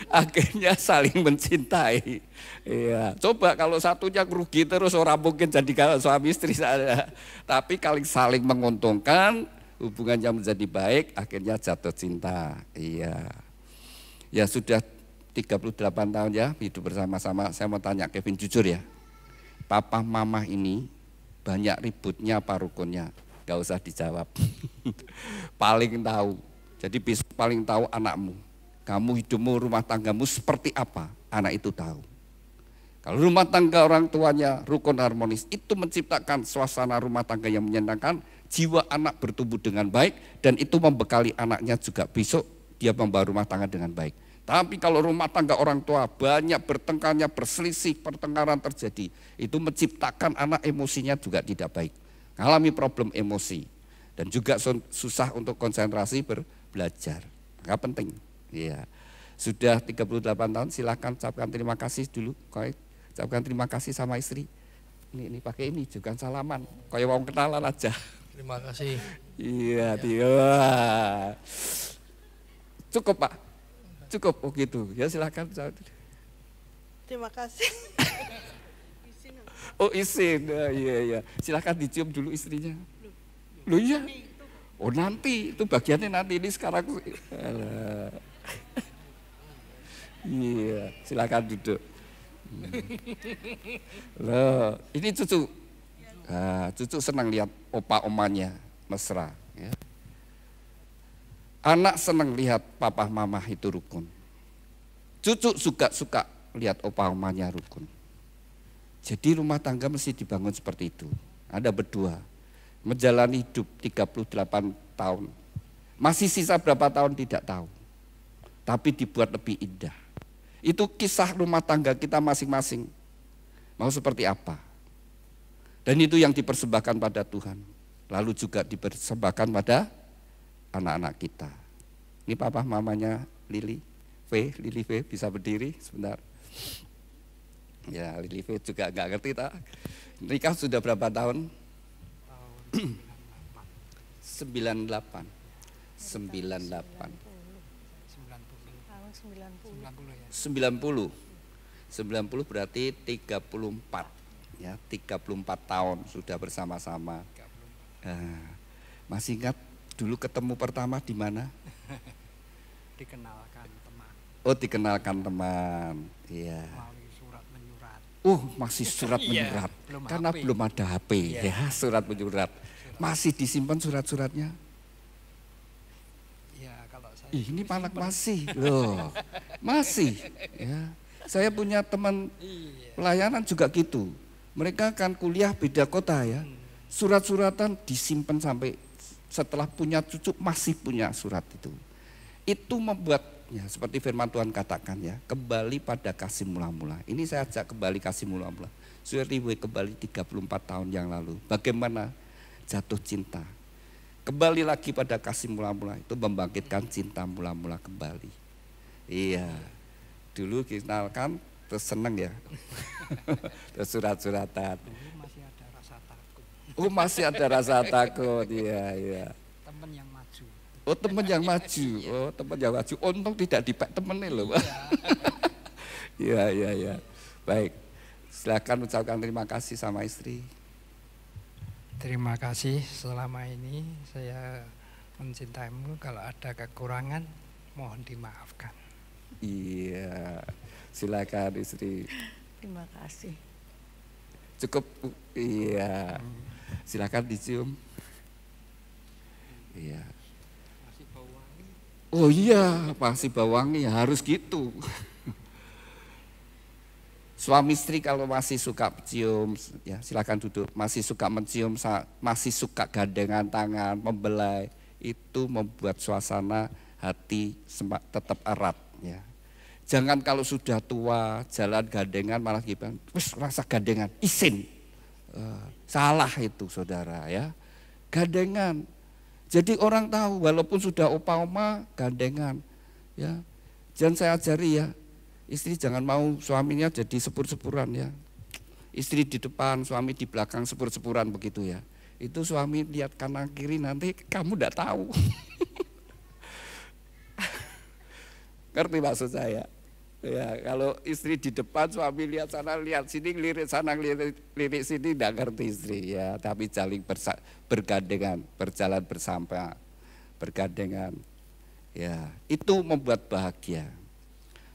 akhirnya saling mencintai. Iya, coba kalau satunya rugi terus orang mungkin jadi suami istri saya. Tapi kalau saling menguntungkan, hubungannya menjadi baik, akhirnya jatuh cinta. Iya. Ya sudah 38 tahun ya hidup bersama-sama. Saya mau tanya Kevin jujur ya. Papa mama ini banyak ributnya apa rukunnya? Gak usah dijawab. Paling tahu. Jadi paling tahu anakmu. Kamu hidupmu, rumah tanggamu seperti apa? Anak itu tahu. Kalau rumah tangga orang tuanya rukun harmonis, itu menciptakan suasana rumah tangga yang menyenangkan, jiwa anak bertumbuh dengan baik, dan itu membekali anaknya juga besok dia membawa rumah tangga dengan baik. Tapi kalau rumah tangga orang tua banyak bertengkarnya, berselisih, pertengkaran terjadi, itu menciptakan anak emosinya juga tidak baik. Mengalami problem emosi dan juga susah untuk konsentrasi belajar. Maka penting. Iya. Sudah 38 tahun, silakan ucapkan terima kasih dulu. Ucapkan terima kasih sama istri. Ini pakai ini juga salaman. Kayak mau kenalan aja. Terima kasih. Iya, dia. Cukup Pak. Cukup, oh gitu. Ya silakan. Terima kasih. Oh izin, iya. Silakan dicium dulu istrinya. Loh iya. Oh nanti, itu bagiannya nanti, ini sekarang. Iya, silakan duduk. Loh, ini cucu. Nah, cucu senang lihat opa omanya mesra. Ya. Anak senang lihat papa mama itu rukun. Cucu suka lihat opa omanya rukun. Jadi rumah tangga mesti dibangun seperti itu. Ada berdua, menjalani hidup 38 tahun. Masih sisa berapa tahun tidak tahu. Tapi dibuat lebih indah. Itu kisah rumah tangga kita masing-masing. Mau seperti apa? Dan itu yang dipersembahkan pada Tuhan. Lalu juga dipersembahkan pada anak-anak kita. Ini papa mamanya Lili V bisa berdiri sebentar. Ya Lili V juga nggak ngerti tak. Nikah sudah berapa tahun? 98. 90 berarti 34. Ya, 34 tahun sudah bersama-sama. Masih ingat dulu ketemu pertama di mana? Dikenalkan teman. Oh, dikenalkan teman. Iya. Melalui surat menyurat. Masih surat menyurat. Karena HP. belum ada HP. Ya, surat menyurat. Masih disimpan surat-suratnya? Ya, kalau saya Ini anak masih loh. Masih. Ya. Saya punya teman pelayanan juga gitu. Mereka kan kuliah beda kota ya. Surat-suratan disimpan sampai setelah punya cucu masih punya surat itu. Itu membuat ya seperti firman Tuhan katakan ya, kembali pada kasih mula-mula. Ini saya ajak kembali kasih mula-mula. Sudah kembali 34 tahun yang lalu. Bagaimana jatuh cinta. Kembali lagi pada kasih mula-mula, itu membangkitkan cinta mula-mula kembali. Iya, dulu kita kan terus seneng ya, terus surat-suratan. Dulu masih ada rasa takut. Oh masih ada rasa takut, iya. Temen yang maju. Oh teman yang maju, oh teman yang maju. Untung tidak dipek temennya loh. Iya. Baik, silakan ucapkan terima kasih sama istri. Terima kasih, selama ini saya mencintaimu. Kalau ada kekurangan mohon dimaafkan. Iya, silakan istri. Terima kasih. Cukup, iya. Silakan dicium. Iya. Masih bau wangi. Oh iya, masih bau wangi, harus gitu. Suami istri kalau masih suka cium, ya silakan duduk. Masih suka mencium, masih suka gandengan tangan, membelai, itu membuat suasana hati tetap erat. Ya. Jangan kalau sudah tua jalan gandengan malah gimana? Terus rasa gandengan, isin. Salah itu saudara ya. Gandengan. Jadi orang tahu walaupun sudah opa-oma gandengan. Ya. Jangan saya ajari ya. Istri jangan mau suaminya jadi sepur-sepuran ya. Istri di depan, suami di belakang sepur-sepuran begitu ya. Itu suami lihat kanan kiri nanti kamu tidak tahu. Ngerti maksud saya? Ya, kalau istri di depan suami lihat sana lihat sini, lirik sana lirik sini, tidak ngerti istri ya. Tapi saling bergandengan, berjalan bersama, bergandengan. Ya, itu membuat bahagia.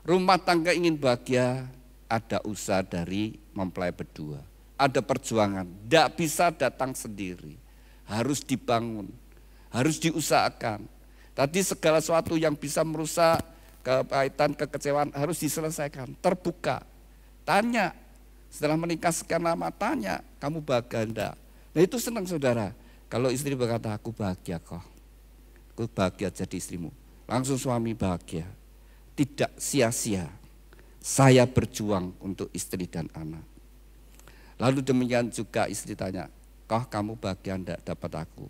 Rumah tangga ingin bahagia, ada usaha dari mempelai berdua. Ada perjuangan, tidak bisa datang sendiri. Harus dibangun, harus diusahakan. Tadi segala sesuatu yang bisa merusak kepahitan, kekecewaan harus diselesaikan. Terbuka, tanya. Setelah menikah sekian lama, tanya, kamu bahagia enggak? Nah itu senang saudara. Kalau istri berkata, aku bahagia kok. Aku bahagia jadi istrimu. Langsung suami bahagia. Tidak sia-sia saya berjuang untuk istri dan anak. Lalu demikian juga istri tanya, kau kamu bahagia enggak dapat aku?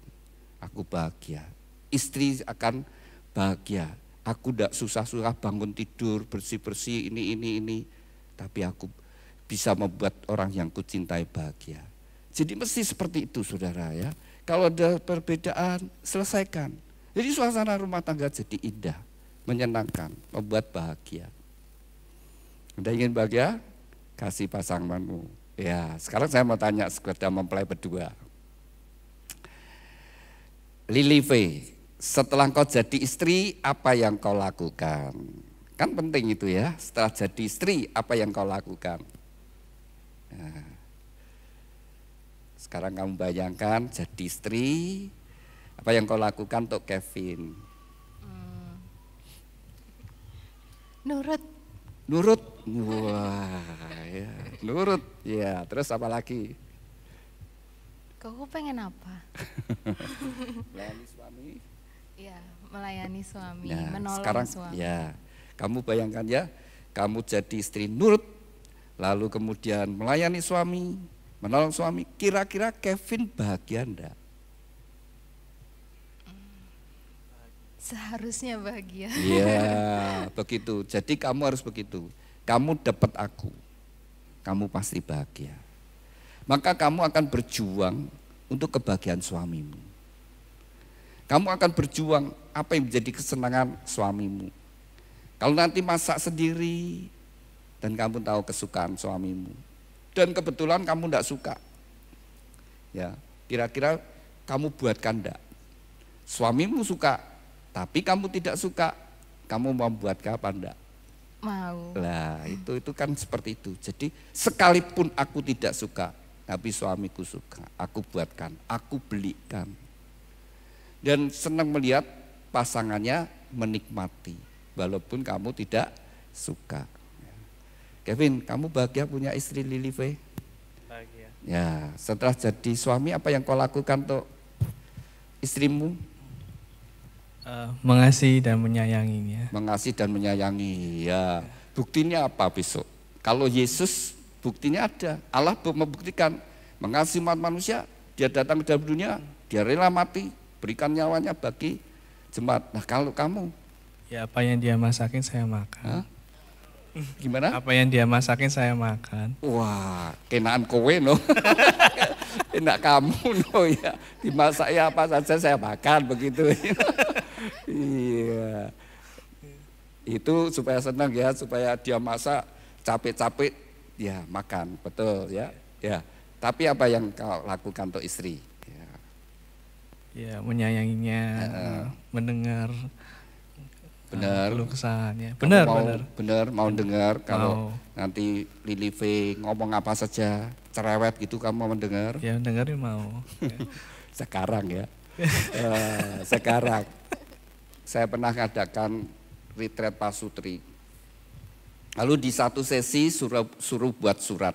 Aku bahagia. Istri akan bahagia. Aku enggak susah-susah bangun tidur, bersih-bersih ini. Tapi aku bisa membuat orang yang kucintai bahagia. Jadi mesti seperti itu saudara ya. Kalau ada perbedaan selesaikan. Jadi suasana rumah tangga jadi indah, menyenangkan, membuat bahagia. Anda ingin bahagia? Kasih pasanganmu. Ya, sekarang saya mau tanya kepada mempelai berdua. Lili V, setelah kau jadi istri, apa yang kau lakukan? Kan penting itu ya, setelah jadi istri, apa yang kau lakukan? Nah, sekarang kamu bayangkan jadi istri, apa yang kau lakukan untuk Kevin? Nurut, wah ya, nurut, ya. Terus apa lagi? Kau pengen apa? Melayani suami. Ya, melayani suami, Nah, menolong sekarang, suami. ya, kamu bayangkan ya, kamu jadi istri nurut, lalu kemudian melayani suami, menolong suami. Kira-kira Kevin bahagia enggak? Seharusnya bahagia. Iya, begitu. Jadi kamu harus begitu. Kamu dapat aku, kamu pasti bahagia. Maka kamu akan berjuang untuk kebahagiaan suamimu. Kamu akan berjuang apa yang menjadi kesenangan suamimu. Kalau nanti masak sendiri dan kamu tahu kesukaan suamimu, dan kebetulan kamu tidak suka, ya kira-kira kamu buatkan enggak? Suamimu suka, tapi kamu tidak suka, kamu membuat apa enggak? Mau. Lah itu kan seperti itu. Jadi sekalipun aku tidak suka, tapi suamiku suka, aku buatkan, aku belikan. Dan senang melihat pasangannya menikmati, walaupun kamu tidak suka. Kevin, kamu bahagia punya istri Lili V? Bahagia. Ya, setelah jadi suami apa yang kau lakukan untuk istrimu? Mengasihi dan menyayanginya. Mengasihi dan menyayangi. Ya, buktinya apa besok? Kalau Yesus buktinya ada. Allah membuktikan mengasihi umat manusia Dia datang ke dalam dunia, dia rela mati, berikan nyawanya bagi jemaat. Nah kalau kamu, Ya apa yang dia masakin saya hah? makan. Gimana? Apa yang dia masakin saya makan. Wah, kenaan kowe no. Enak kamu no ya. Dimasak ya apa saja saya makan begitu. Iya. Itu supaya senang ya, supaya dia masak capek-capek ya makan, betul ya. Ya. Tapi apa yang kau lakukan untuk istri? Ya. Ya menyayanginya, mendengar Benar. keluh kesahnya. Kamu Benar, mau, benar. benar mau dengar kalau Mau. nanti Lili V ngomong apa saja cerewet gitu kamu mau mendengar? Ya dengerin mau. Ya. Sekarang ya. Sekarang saya pernah ngadakan retreat pasutri. Lalu di satu sesi suruh buat surat.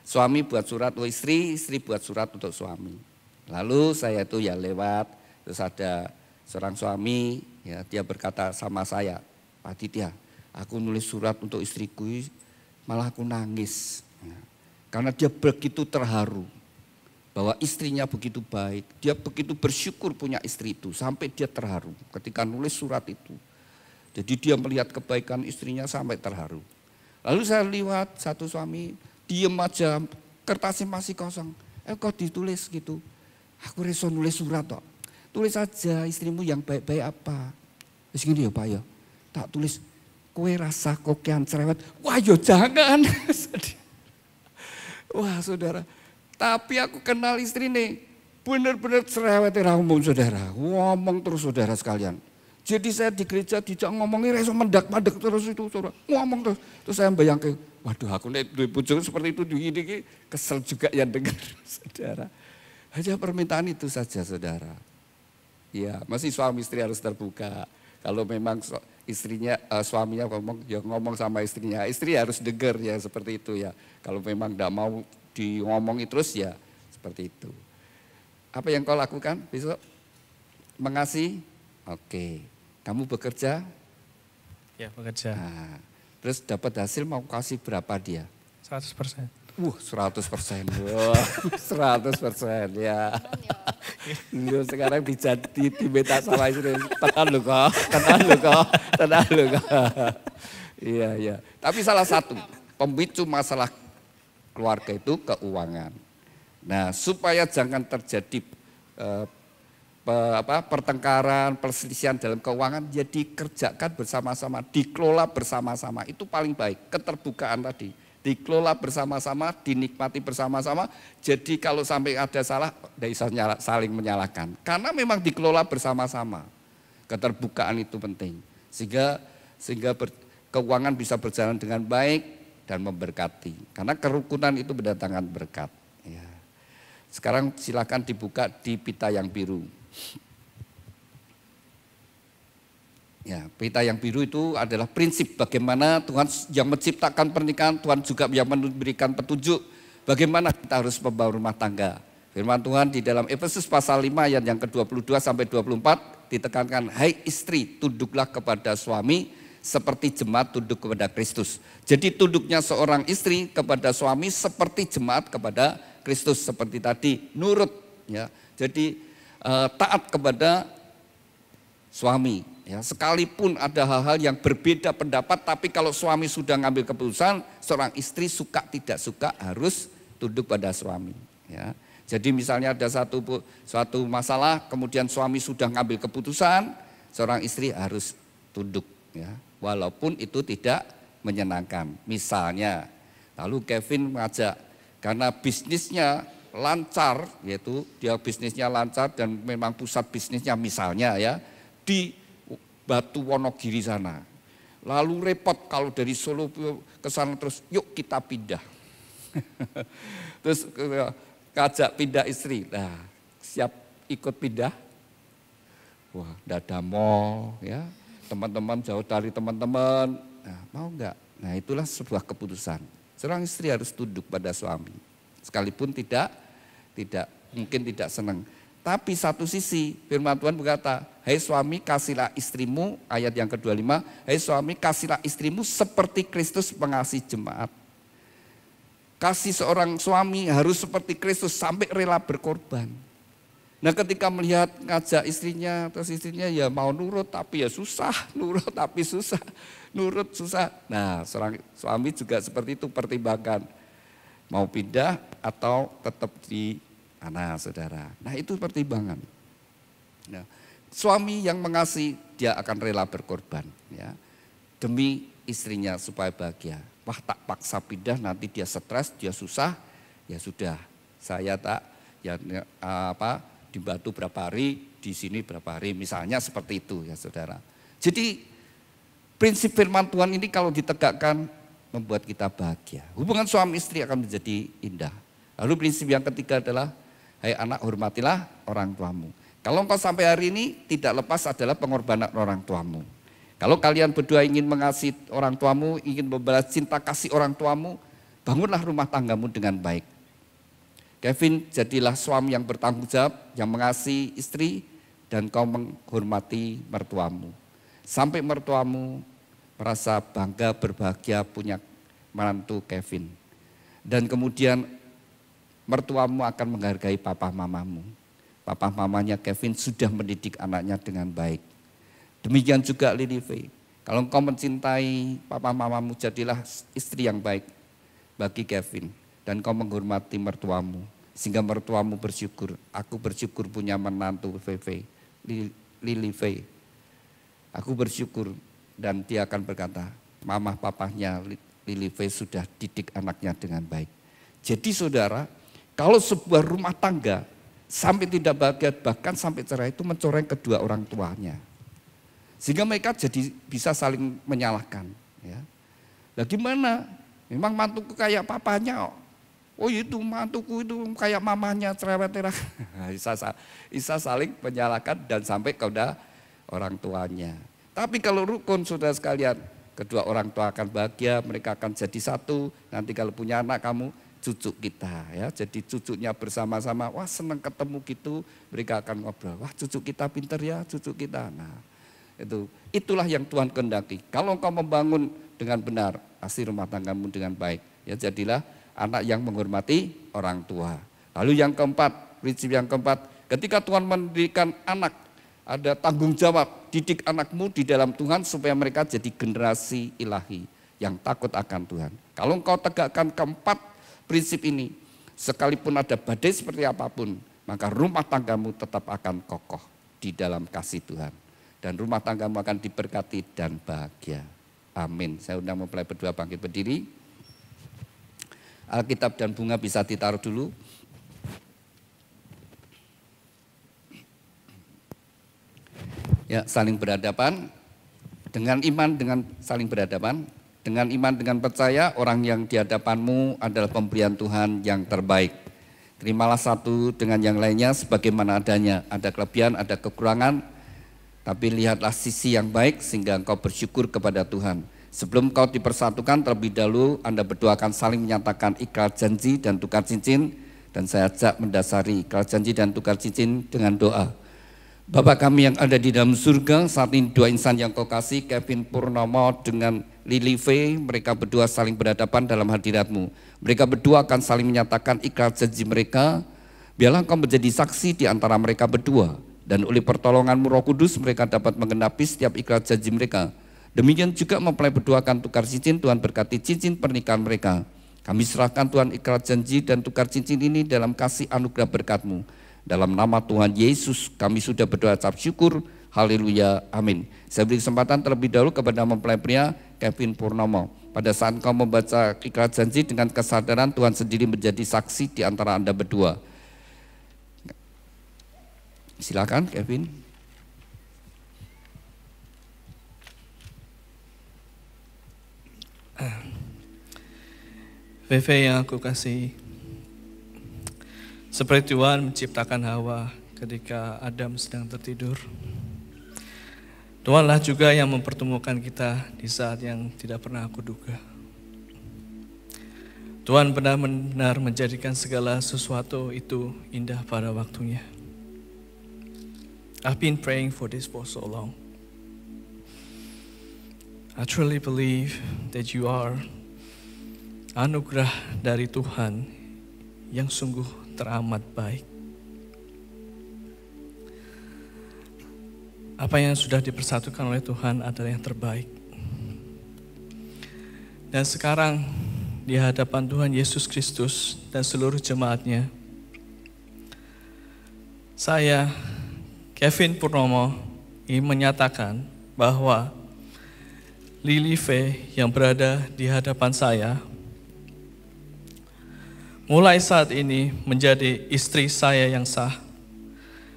Suami buat surat untuk istri, istri buat surat untuk suami. Lalu saya itu ya lewat, terus ada seorang suami, ya dia berkata sama saya, Pak Aditya, aku nulis surat untuk istriku, malah aku nangis. Ya. Karena dia begitu terharu bahwa istrinya begitu baik, dia begitu bersyukur punya istri itu, sampai dia terharu ketika nulis surat itu. Jadi dia melihat kebaikan istrinya sampai terharu. Lalu saya lihat satu suami, diem aja, kertasnya masih kosong. Kok ditulis gitu, aku reso nulis surat kok. Tulis saja istrimu yang baik-baik apa. Terus gini ya Pak ya, tak tulis kue rasa kokean cerewet. Wah ya jangan. Wah saudara, tapi aku kenal istri nih, benar-benar cerewet ngomong saudara. Ngomong terus saudara sekalian. Jadi saya di gereja tidak ngomongin reso mendak-mendak terus itu saudara. Ngomong terus. Terus saya bayangkan, waduh aku nih bujung seperti itu gini kesel juga yang dengar saudara. Hanya permintaan itu saja saudara. Ya, masih suami istri harus terbuka. Kalau memang istrinya, suaminya ngomong, ya ngomong sama istrinya. Istri harus dengar ya seperti itu ya. Kalau memang tidak mau diomongin terus ya seperti itu. Apa yang kau lakukan besok? Mengasihi? Oke. Kamu bekerja? Ya bekerja. Nah, terus dapat hasil mau kasih berapa dia? 100%. 100%. Wah, 100% ya. Lu sekarang diminta sama istri, tenang lu kok. Iya, iya. Tapi salah satu pemicu masalah keluarga itu keuangan. Nah, supaya jangan terjadi pertengkaran, perselisihan dalam keuangan, jadi kerjakan bersama-sama, dikelola bersama-sama. Itu paling baik, keterbukaan tadi. Dikelola bersama-sama, dinikmati bersama-sama. Jadi kalau sampai ada salah, tidak bisa saling menyalahkan. Karena memang dikelola bersama-sama. Keterbukaan itu penting. Sehingga keuangan bisa berjalan dengan baik dan memberkati. Karena kerukunan itu mendatangkan berkat. Ya. Sekarang silakan dibuka di pita yang biru. Ya, pita yang biru itu adalah prinsip bagaimana Tuhan yang menciptakan pernikahan, Tuhan juga yang memberikan petunjuk bagaimana kita harus membangun rumah tangga. Firman Tuhan di dalam Efesus pasal 5 ayat yang ke-22 sampai 24 ditekankan, hai istri tunduklah kepada suami seperti jemaat tunduk kepada Kristus. Jadi tunduknya seorang istri kepada suami seperti jemaat kepada Kristus, seperti tadi nurut ya. Jadi taat kepada suami. Ya, sekalipun ada hal-hal yang berbeda pendapat, tapi kalau suami sudah ngambil keputusan, seorang istri suka tidak suka harus tunduk pada suami. Ya. Jadi misalnya ada suatu masalah, kemudian suami sudah ngambil keputusan, seorang istri harus tunduk. Ya. Walaupun itu tidak menyenangkan. Misalnya, lalu Kevin mengajak, karena bisnisnya lancar, yaitu dia bisnisnya lancar dan memang pusat bisnisnya misalnya ya, di Batu Wonogiri sana. Lalu repot kalau dari Solo ke sana terus yuk kita pindah. Terus ngajak pindah istri. Nah, siap ikut pindah? Wah, enggak ada mall ya. Teman-teman jauh dari teman-teman. Nah, mau enggak? Nah, itulah sebuah keputusan. Seorang istri harus tunduk pada suami. Sekalipun mungkin tidak senang. Tapi satu sisi firman Tuhan berkata, hai suami kasihlah istrimu, ayat yang ke-25, hai suami kasihlah istrimu seperti Kristus mengasihi jemaat. kasih seorang suami harus seperti Kristus sampai rela berkorban. Nah ketika melihat ngajak istrinya, terus istrinya ya mau nurut tapi ya susah, nurut tapi susah, nurut susah. Nah seorang suami juga seperti itu pertimbangkan. Mau pindah atau tetap di mana saudara. Nah itu pertimbangan. Nah, suami yang mengasihi dia akan rela berkorban ya demi istrinya supaya bahagia. Wah tak paksa pindah nanti dia stres, dia susah, ya sudah saya tak ya di Batu berapa hari, di sini berapa hari, misalnya seperti itu ya saudara. Jadi prinsip firman Tuhan ini kalau ditegakkan membuat kita bahagia. Hubungan suami istri akan menjadi indah. Lalu prinsip yang ketiga adalah, hai anak hormatilah orang tuamu. Kalau engkau sampai hari ini tidak lepas adalah pengorbanan orang tuamu. Kalau kalian berdua ingin mengasihi orang tuamu, ingin membalas cinta kasih orang tuamu, bangunlah rumah tanggamu dengan baik. Kevin, jadilah suami yang bertanggung jawab, yang mengasihi istri, dan kau menghormati mertuamu. Sampai mertuamu merasa bangga, berbahagia punya menantu Kevin. Dan kemudian mertuamu akan menghargai papa mamamu. Papa mamanya Kevin sudah mendidik anaknya dengan baik. Demikian juga Lily Faye. Kalau engkau mencintai papa mamamu, jadilah istri yang baik bagi Kevin. Dan kau menghormati mertuamu. Sehingga mertuamu bersyukur. Aku bersyukur punya menantu Lily Faye. Aku bersyukur. Dan dia akan berkata, mama papahnya Lily Faye sudah didik anaknya dengan baik. Jadi saudara, kalau sebuah rumah tangga sampai tidak bahagia, bahkan sampai cerai itu mencoreng kedua orang tuanya. Sehingga mereka jadi bisa saling menyalahkan. Ya. Nah gimana? Memang mantuku kayak papanya. Oh itu mantuku itu kayak mamanya cerewet-cerewet. Bisa saling menyalahkan dan sampai kepada orang tuanya. Tapi kalau rukun saudara sekalian, kedua orang tua akan bahagia, mereka akan jadi satu. Nanti kalau punya anak kamu, cucu kita ya. Jadi cucunya bersama-sama, wah senang ketemu gitu, mereka akan ngobrol. Wah cucu kita pinter ya, cucu kita. Nah itulah yang Tuhan kehendaki. Kalau engkau membangun dengan benar, pasti rumah tanggamu dengan baik. Ya jadilah anak yang menghormati orang tua. Lalu yang keempat, prinsip yang keempat, ketika Tuhan mendirikan anak, ada tanggung jawab, didik anakmu di dalam Tuhan supaya mereka jadi generasi ilahi yang takut akan Tuhan. Kalau engkau tegakkan keempat prinsip ini, sekalipun ada badai seperti apapun, maka rumah tanggamu tetap akan kokoh di dalam kasih Tuhan. Dan rumah tanggamu akan diberkati dan bahagia. Amin. Saya undang mempelai berdua bangkit berdiri. Alkitab dan bunga bisa ditaruh dulu. Ya, saling berhadapan. Dengan iman, dengan saling berhadapan. Dengan iman, dengan percaya, orang yang di hadapanmu adalah pemberian Tuhan yang terbaik. Terimalah satu dengan yang lainnya sebagaimana adanya. Ada kelebihan, ada kekurangan. Tapi lihatlah sisi yang baik sehingga engkau bersyukur kepada Tuhan. Sebelum kau dipersatukan terlebih dahulu, Anda berdua akan saling menyatakan ikrar janji dan tukar cincin. Dan saya ajak mendasari ikrar janji dan tukar cincin dengan doa. Bapa kami yang ada di dalam surga, saat ini dua insan yang kau kasih, Kevin Purnomo dengan Lily Faye, mereka berdua saling berhadapan dalam hadirat-Mu. Mereka berdua akan saling menyatakan ikrar janji mereka. Biarlah engkau menjadi saksi di antara mereka berdua. Dan oleh pertolongan-Mu Roh Kudus mereka dapat menggenapi setiap ikrar janji mereka. Demikian juga mempelai berdua akan tukar cincin, Tuhan berkati cincin pernikahan mereka. Kami serahkan Tuhan ikrar janji dan tukar cincin ini dalam kasih anugerah berkat-Mu. Dalam nama Tuhan Yesus kami sudah berdoa ucap syukur. Haleluya, amin. Saya beri kesempatan terlebih dahulu kepada mempelai pria Kevin Purnomo. Pada saat kau membaca ikrar janji dengan kesadaran Tuhan sendiri menjadi saksi di antara Anda berdua. Silakan Kevin. VV yang aku kasih, seperti Tuhan menciptakan Hawa ketika Adam sedang tertidur, Tuhanlah juga yang mempertemukan kita di saat yang tidak pernah aku duga. Tuhan benar-benar menjadikan segala sesuatu itu indah pada waktunya. I've been praying for this for so long. I truly believe that you are anugerah dari Tuhan yang sungguh teramat baik. Apa yang sudah dipersatukan oleh Tuhan adalah yang terbaik. Dan sekarang di hadapan Tuhan Yesus Kristus dan seluruh jemaatnya, saya, Kevin Purnomo, ingin menyatakan bahwa Lily Faye yang berada di hadapan saya mulai saat ini menjadi istri saya yang sah.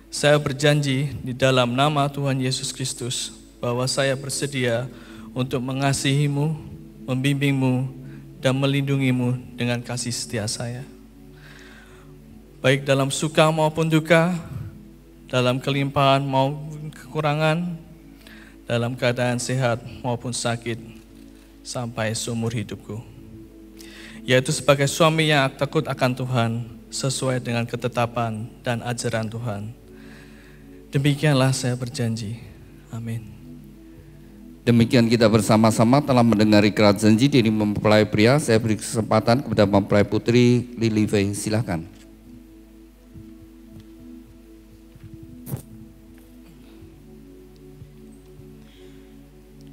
Saya berjanji di dalam nama Tuhan Yesus Kristus bahwa saya bersedia untuk mengasihimu, membimbingmu, dan melindungimu dengan kasih setia saya. Baik dalam suka maupun duka, dalam kelimpahan maupun kekurangan, dalam keadaan sehat maupun sakit, sampai seumur hidupku. Yaitu sebagai suami yang takut akan Tuhan, sesuai dengan ketetapan dan ajaran Tuhan. Demikianlah saya berjanji. Amin. Demikian kita bersama-sama telah mendengar ikrar janji dari mempelai pria. Saya beri kesempatan kepada mempelai putri Lily Faye. Silakan.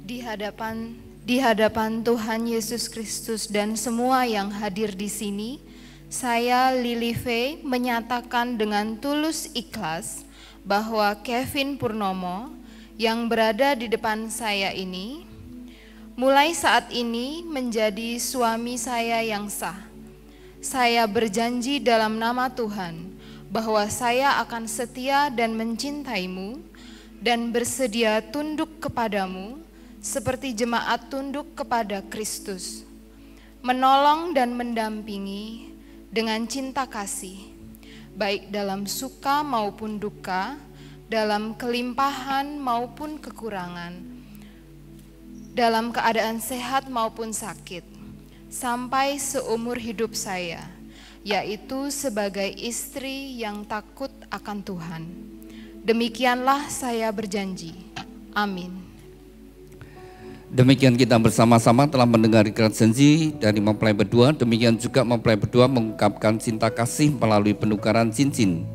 Di hadapan Tuhan Yesus Kristus dan semua yang hadir di sini, saya Lily Faye menyatakan dengan tulus ikhlas bahwa Kevin Purnomo yang berada di depan saya ini mulai saat ini menjadi suami saya yang sah. Saya berjanji dalam nama Tuhan bahwa saya akan setia dan mencintaimu dan bersedia tunduk kepadamu seperti jemaat tunduk kepada Kristus, menolong dan mendampingi dengan cinta kasih, baik dalam suka maupun duka, dalam kelimpahan maupun kekurangan, dalam keadaan sehat maupun sakit, sampai seumur hidup saya, yaitu sebagai istri yang takut akan Tuhan. Demikianlah saya berjanji. Amin. Demikian kita bersama-sama telah mendengar ikrar janji dari mempelai berdua. Demikian juga mempelai berdua mengungkapkan cinta kasih melalui penukaran cincin.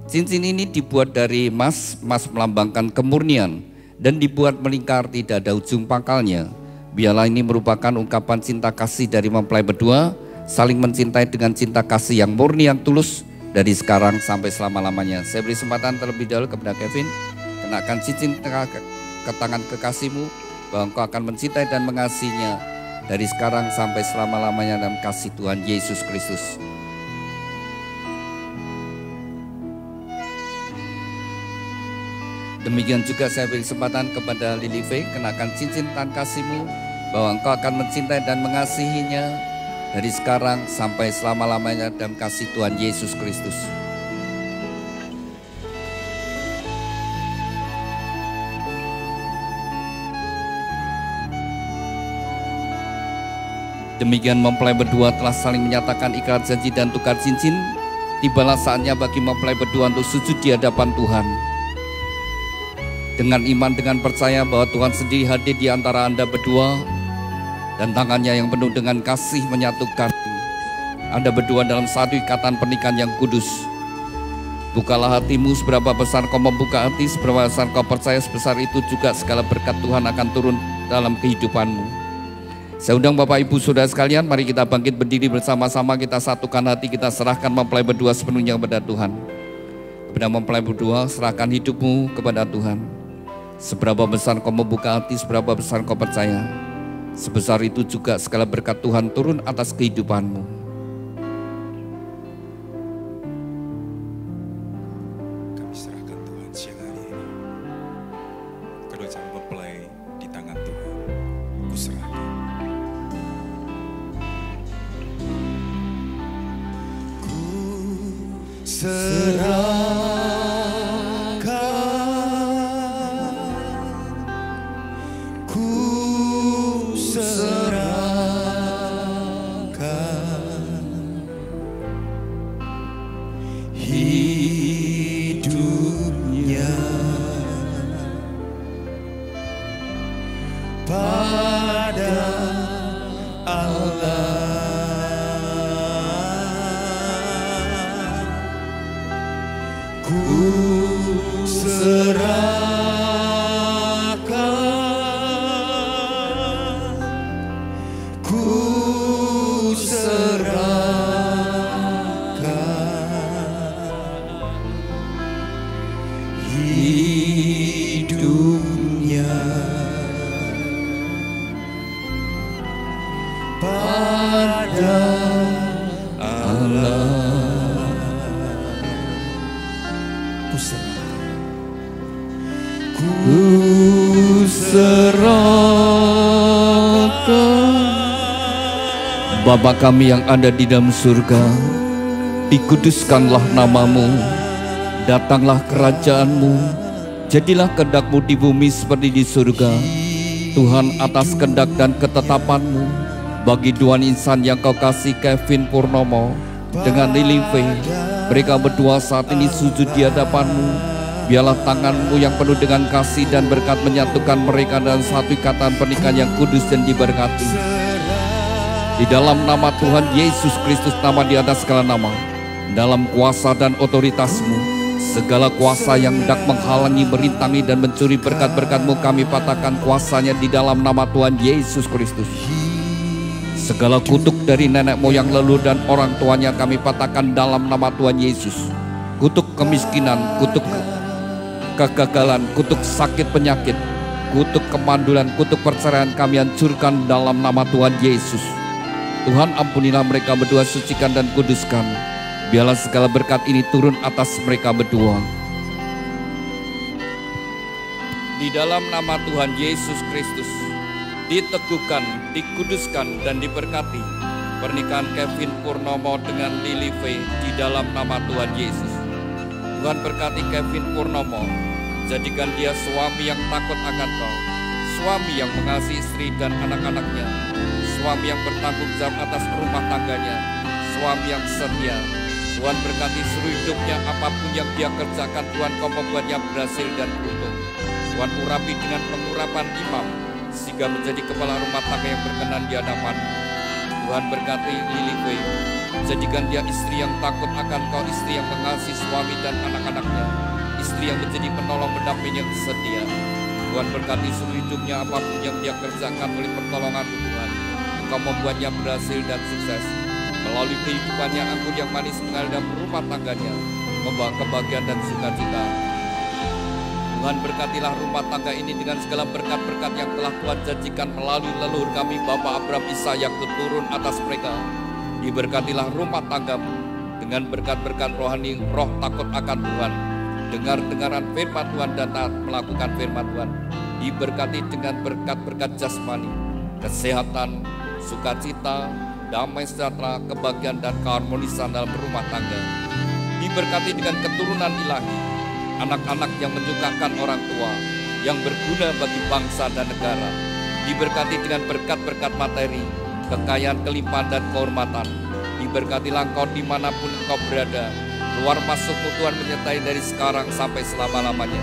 Cincin ini dibuat dari emas melambangkan kemurnian dan dibuat melingkar, tidak ada ujung pangkalnya. Biarlah ini merupakan ungkapan cinta kasih dari mempelai berdua, saling mencintai dengan cinta kasih yang murni, yang tulus dari sekarang sampai selama-lamanya. Saya beri kesempatan terlebih dahulu kepada Kevin, kenakan cincin ke tangan kekasihmu, bahwa engkau akan mencintai dan mengasihinya dari sekarang sampai selama-lamanya dalam kasih Tuhan Yesus Kristus. Demikian juga saya beri kesempatan kepada Lily Faye, kenakan cincin tangan kasihmu, bahwa engkau akan mencintai dan mengasihinya dari sekarang sampai selama-lamanya dalam kasih Tuhan Yesus Kristus. Demikian mempelai berdua telah saling menyatakan ikrar janji dan tukar cincin. Tibalah saatnya bagi mempelai berdua untuk sujud di hadapan Tuhan. Dengan iman, dengan percaya bahwa Tuhan sendiri hadir di antara Anda berdua, dan tangannya yang penuh dengan kasih menyatukan Anda berdua dalam satu ikatan pernikahan yang kudus. Bukalah hatimu, seberapa besar kau membuka hati, seberapa besar kau percaya, sebesar itu juga segala berkat Tuhan akan turun dalam kehidupanmu. Saya undang Bapak Ibu Saudara sekalian, mari kita bangkit berdiri bersama-sama, kita satukan hati, kita serahkan mempelai berdua sepenuhnya kepada Tuhan. Kepada mempelai berdua, serahkan hidupmu kepada Tuhan. Seberapa besar kau membuka hati, seberapa besar kau percaya, sebesar itu juga segala berkat Tuhan turun atas kehidupanmu. Kami serahkan Tuhan siang hari ini. Kedua calon mempelai di tangan Tuhan. Ku serahkan. Hidupnya pada Allah. hidupnya pada Allah. Ku serahkan. Bapa kami yang ada di dalam surga, dikuduskanlah namamu, datanglah kerajaanmu, jadilah kehendak-Mu di bumi seperti di surga. Tuhan, atas kehendak dan ketetapan-Mu, bagi dua insan yang Kau kasih, Kevin Purnomo dengan Lily Faye, mereka berdua saat ini sujud di hadapan-Mu. Biarlah tangan-Mu yang penuh dengan kasih dan berkat menyatukan mereka dalam satu ikatan pernikahan yang kudus dan diberkati. Di dalam nama Tuhan Yesus Kristus, nama di atas segala nama, dalam kuasa dan otoritas-Mu, segala kuasa yang hendak menghalangi, merintangi dan mencuri berkat-berkat-Mu, kami patahkan kuasanya di dalam nama Tuhan Yesus Kristus. Segala kutuk dari nenek moyang leluhur dan orang tuanya kami patahkan dalam nama Tuhan Yesus. Kutuk kemiskinan, kutuk kegagalan, kutuk sakit penyakit, kutuk kemandulan, kutuk perceraian kami hancurkan dalam nama Tuhan Yesus. Tuhan, ampunilah mereka berdua, sucikan dan kuduskan. Biarlah segala berkat ini turun atas mereka berdua. Di dalam nama Tuhan Yesus Kristus, diteguhkan, dikuduskan dan diberkati pernikahan Kevin Purnomo dengan Lily Faye di dalam nama Tuhan Yesus. Tuhan berkati Kevin Purnomo, jadikan dia suami yang takut akan Kau, suami yang mengasihi istri dan anak-anaknya, suami yang bertanggung jawab atas rumah tangganya, suami yang setia. Tuhan berkati seluruh hidupnya, apapun yang dia kerjakan, Tuhan Kau membuatnya berhasil dan beruntung. Tuhan urapi dengan pengurapan imam, sehingga menjadi kepala rumah tangga yang berkenan di hadapan. Tuhan berkati Lily Faye, jadikan dia istri yang takut akan Kau, istri yang mengasihi suami dan anak-anaknya, istri yang menjadi penolong pendamping yang setia. Tuhan berkati seluruh hidupnya, apapun yang dia kerjakan oleh pertolongan Tuhan, Engkau membuatnya berhasil dan sukses. Melalui kehidupannya, anggur yang manis mengalir dalam rumah tangganya, membawa kebahagiaan dan sukacita. Tuhan, berkatilah rumah tangga ini dengan segala berkat-berkat yang telah Tuhan janjikan melalui leluhur kami, Bapak Abraham, Ishak, Yakub, turun atas mereka. Diberkatilah rumah tanggamu dengan berkat-berkat rohani, roh takut akan Tuhan, dengar-dengaran firman Tuhan dan taat melakukan firman Tuhan. Diberkati dengan berkat-berkat jasmani, kesehatan, sukacita, damai sejahtera, kebahagiaan dan keharmonisan dalam rumah tangga. Diberkati dengan keturunan ilahi, anak-anak yang menyukakan orang tua, yang berguna bagi bangsa dan negara. Diberkati dengan berkat-berkat materi, kekayaan, kelimpahan dan kehormatan. Diberkatilah Engkau dimanapun Engkau berada. Keluar masukmu Tuhan menyertai dari sekarang sampai selama-lamanya.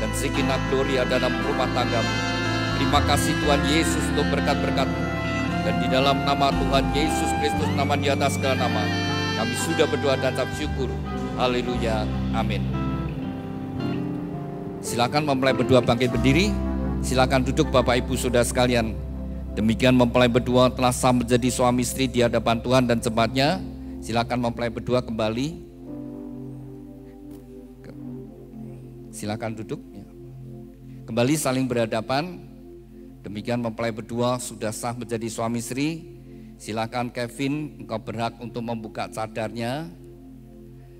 Dan Sakinah Gloria dalam rumah tanggamu. Terima kasih Tuhan Yesus untuk berkat-berkat-Mu. Dan di dalam nama Tuhan Yesus Kristus, nama di atas segala nama, kami sudah berdoa dan ucap syukur. Haleluya. Amin. Silakan mempelai berdua bangkit berdiri. Silakan duduk Bapak Ibu Saudara sekalian. Demikian mempelai berdua telah sah menjadi suami istri di hadapan Tuhan dan jemaatnya. Silakan mempelai berdua kembali. Silakan duduk. Kembali saling berhadapan. Demikian mempelai berdua sudah sah menjadi suami istri. Silakan Kevin, engkau berhak untuk membuka cadarnya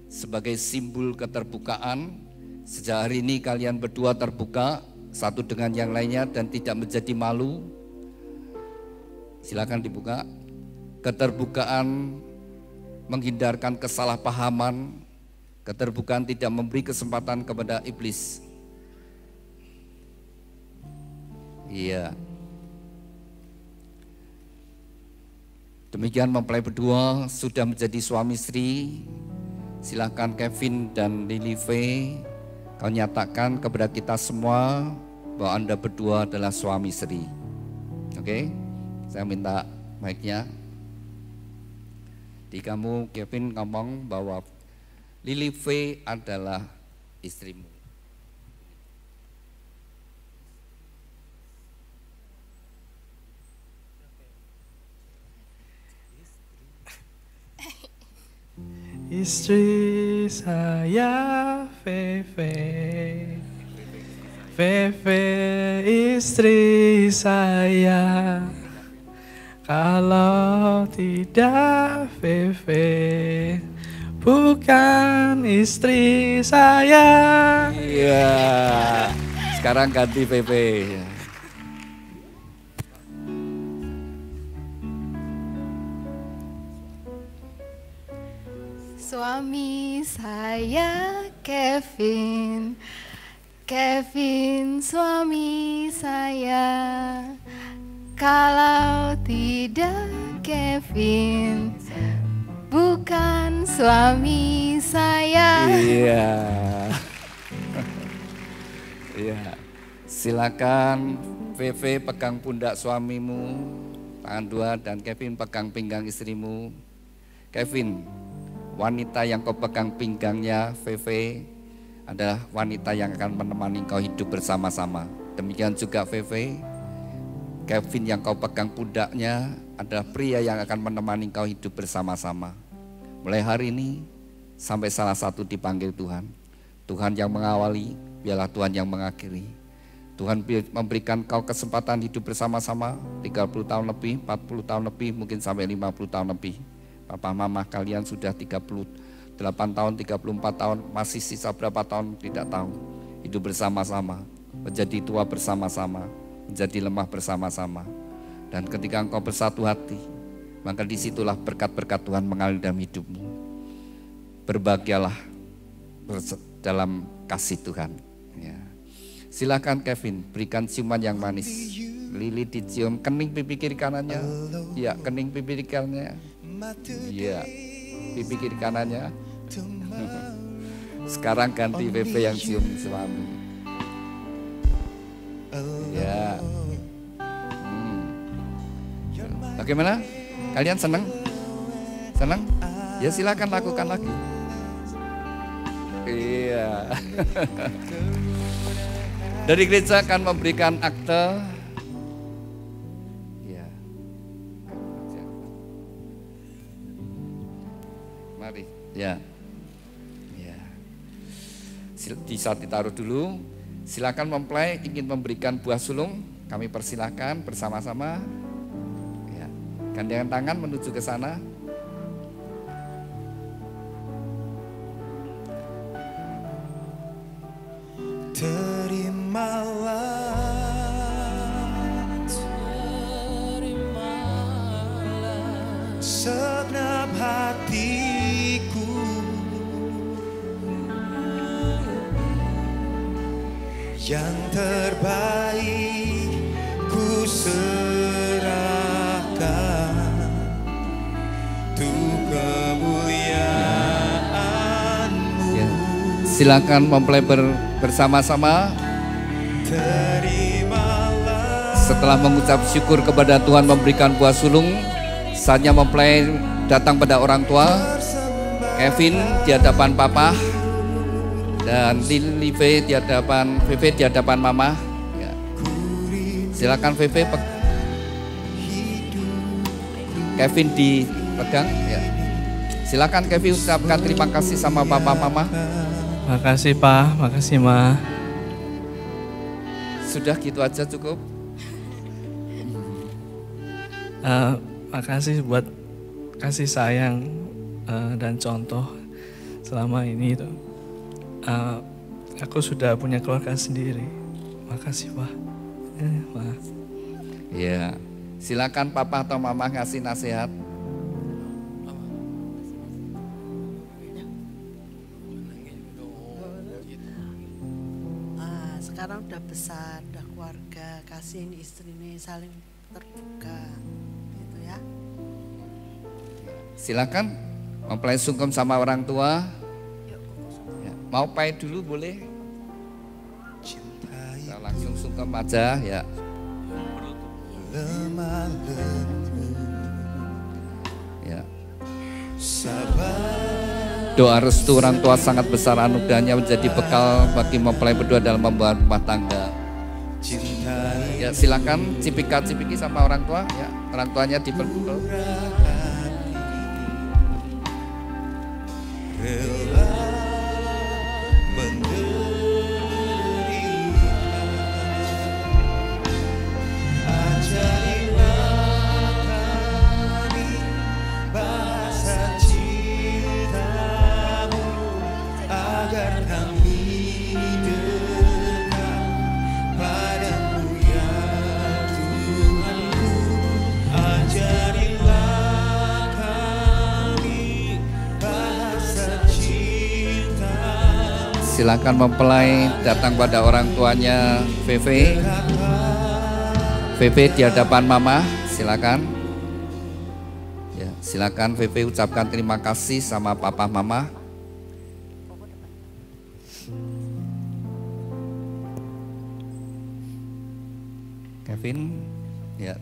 sebagai simbol keterbukaan. Sejak hari ini kalian berdua terbuka satu dengan yang lainnya dan tidak menjadi malu. Silakan dibuka. Keterbukaan menghindarkan kesalahpahaman. Keterbukaan tidak memberi kesempatan kepada iblis. Iya. Demikian mempelai berdua sudah menjadi suami istri. Silakan Kevin dan Lily Faye, kau nyatakan kepada kita semua bahwa Anda berdua adalah suami istri. Oke, saya minta mic-nya. Di kamu Kevin ngomong bahwa Lily Faye adalah istrimu. Istri saya Feve, Feve istri saya. Kalau tidak Feve, bukan istri saya. Iya. Sekarang ganti Feve. Suami saya Kevin, Kevin suami saya. Kalau tidak Kevin, bukan suami saya. Iya. Iya. Silakan Feve pegang pundak suamimu, tangan dua, dan Kevin pegang pinggang istrimu. Kevin, wanita yang kau pegang pinggangnya, Feve, adalah wanita yang akan menemani kau hidup bersama-sama. Demikian juga Feve, Kevin yang kau pegang pundaknya adalah pria yang akan menemani kau hidup bersama-sama. Mulai hari ini sampai salah satu dipanggil Tuhan. Tuhan yang mengawali, biarlah Tuhan yang mengakhiri. Tuhan memberikan kau kesempatan hidup bersama-sama 30 tahun lebih, 40 tahun lebih, mungkin sampai 50 tahun lebih. Papa mama kalian sudah 38 tahun, 34 tahun, masih sisa berapa tahun tidak tahu. Hidup bersama-sama, menjadi tua bersama-sama, menjadi lemah bersama-sama. Dan ketika engkau bersatu hati, maka disitulah berkat-berkat Tuhan mengalir dalam hidupmu. Berbahagialah dalam kasih Tuhan. Ya. Silakan Kevin, berikan ciuman yang manis. Lili dicium, kening pipi kiri kanannya. Ya, kening pipi kiri kanannya. Iya, pipi kiri kanannya. Sekarang ganti Feve yang cium suami. Ya. Bagaimana? Kalian senang? Senang? Ya silakan lakukan lagi. Iya. Dari gereja akan memberikan akte. Ya. Mari. Ya. Ya. Bisa ditaruh dulu. Silakan mempelai ingin memberikan buah sulung, kami persilakan bersama-sama. Ya. Gandengan tangan menuju ke sana. Terimalah segenap hatiku, yang terbaik ku serahkan untuk kemuliaan-Mu. Ya. Silakan mempelai bersama-sama. Setelah mengucap syukur kepada Tuhan memberikan buah sulung, saatnya mempelai datang pada orang tua. Kevin di hadapan papa, dan Lili di hadapan Feve di hadapan mama. Ya. Silakan Feve, Kevin dipegang. Ya. Silakan Kevin ucapkan terima kasih sama papa mama. Makasih Pak, makasih Ma. Sudah gitu aja cukup. Makasih buat kasih sayang dan contoh selama ini itu. Aku sudah punya keluarga sendiri. Makasih Pak. Ya, silakan papa atau mama ngasih nasihat. Sekarang udah besar, udah keluarga, kasihin istrinya, saling terbuka, gitu ya. Silakan mempelai sungkem sama orang tua. Ya, mau pahit dulu boleh? Kita langsung sungkem aja ya. Ya. Sabar Doa restu orang tua sangat besar anugerahnya menjadi bekal bagi mempelai berdua dalam membangun rumah tangga. Ya silakan cipika-cipiki sama orang tua ya, orang tuanya diperkumpul. Silakan mempelai datang pada orang tuanya VV. VV di hadapan mama, silakan. Ya, silakan VV ucapkan terima kasih sama papa mama. Kevin, ya,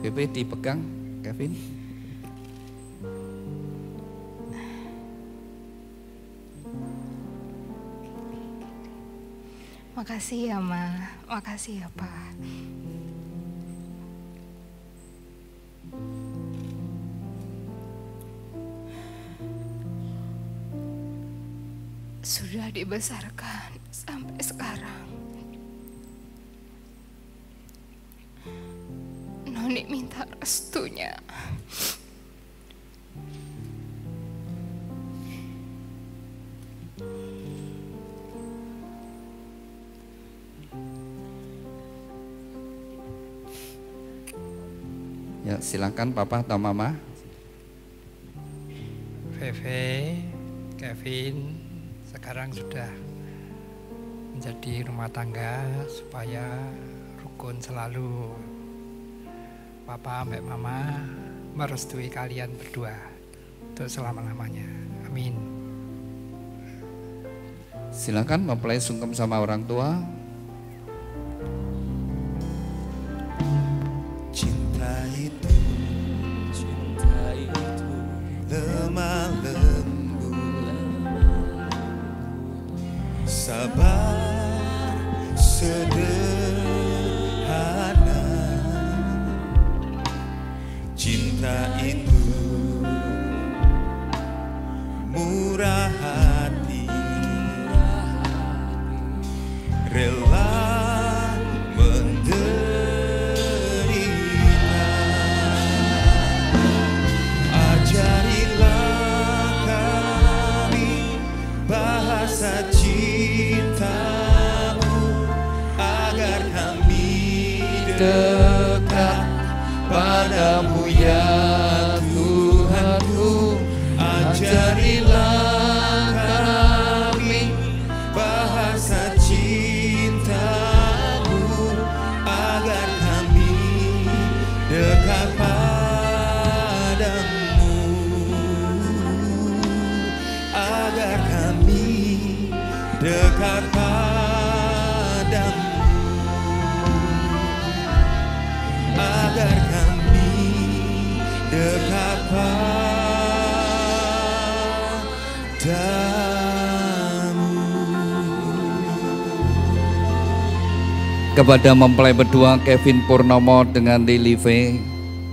VV dipegang, Kevin. Makasih ya Ma, makasih ya Pak. Sudah dibesarkan sampai sekarang. Noni minta restunya. Ya, silakan papa atau mama. VV, Kevin sekarang sudah menjadi rumah tangga supaya rukun selalu. Papa mbak mama merestui kalian berdua untuk selama-lamanya. Amin. Silakan mempelai sungkem sama orang tua. Cinta itu lemah lembut, sabar sederhana. Cinta itu murah hati, rela menderita. Ajarilah kami bahasa cintamu, agar kami dekat padamu ya Tuhanku. Ajarilah kami bahasa cintamu, agar kami dekat padamu, agar kami dekat padamu, agar kami dekat padamu. Kepada mempelai berdua Kevin Purnomo dengan Lily V,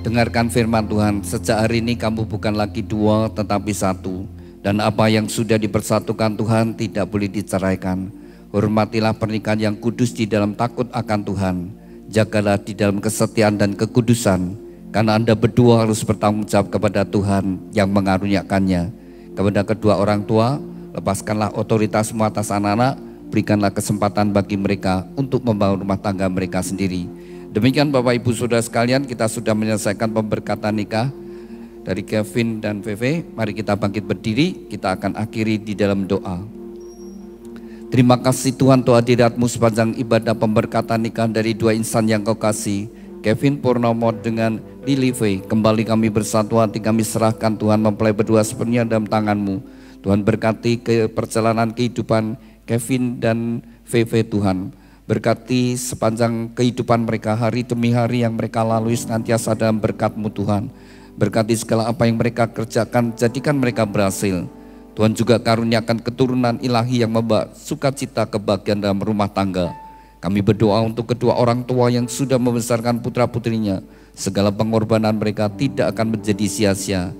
dengarkan firman Tuhan. Sejak hari ini kamu bukan lagi dua tetapi satu, dan apa yang sudah dipersatukan Tuhan tidak boleh diceraikan. Hormatilah pernikahan yang kudus di dalam takut akan Tuhan. Jagalah di dalam kesetiaan dan kekudusan, karena Anda berdua harus bertanggung jawab kepada Tuhan yang mengaruniakannya. Kepada kedua orang tua, lepaskanlah otoritasmu atas anak-anak, berikanlah kesempatan bagi mereka untuk membangun rumah tangga mereka sendiri. Demikian Bapak Ibu Saudara sekalian, kita sudah menyelesaikan pemberkatan nikah dari Kevin dan VV. Mari kita bangkit berdiri, kita akan akhiri di dalam doa. Terima kasih Tuhan untuk hadirat-Mu sepanjang ibadah pemberkatan nikah dari dua insan yang Kau kasih, Kevin Purnomo dengan Lily V. Kembali kami bersatu hati, kami serahkan Tuhan mempelai berdua sepenuhnya dalam tangan-Mu. Tuhan berkati ke perjalanan kehidupan Kevin dan VV Tuhan. Berkati sepanjang kehidupan mereka, hari demi hari yang mereka lalui senantiasa dalam berkat-Mu Tuhan. Berkati segala apa yang mereka kerjakan, jadikan mereka berhasil. Tuhan juga karuniakan keturunan ilahi yang membawa sukacita kebahagiaan dalam rumah tangga. Kami berdoa untuk kedua orang tua yang sudah membesarkan putra-putrinya. Segala pengorbanan mereka tidak akan menjadi sia-sia.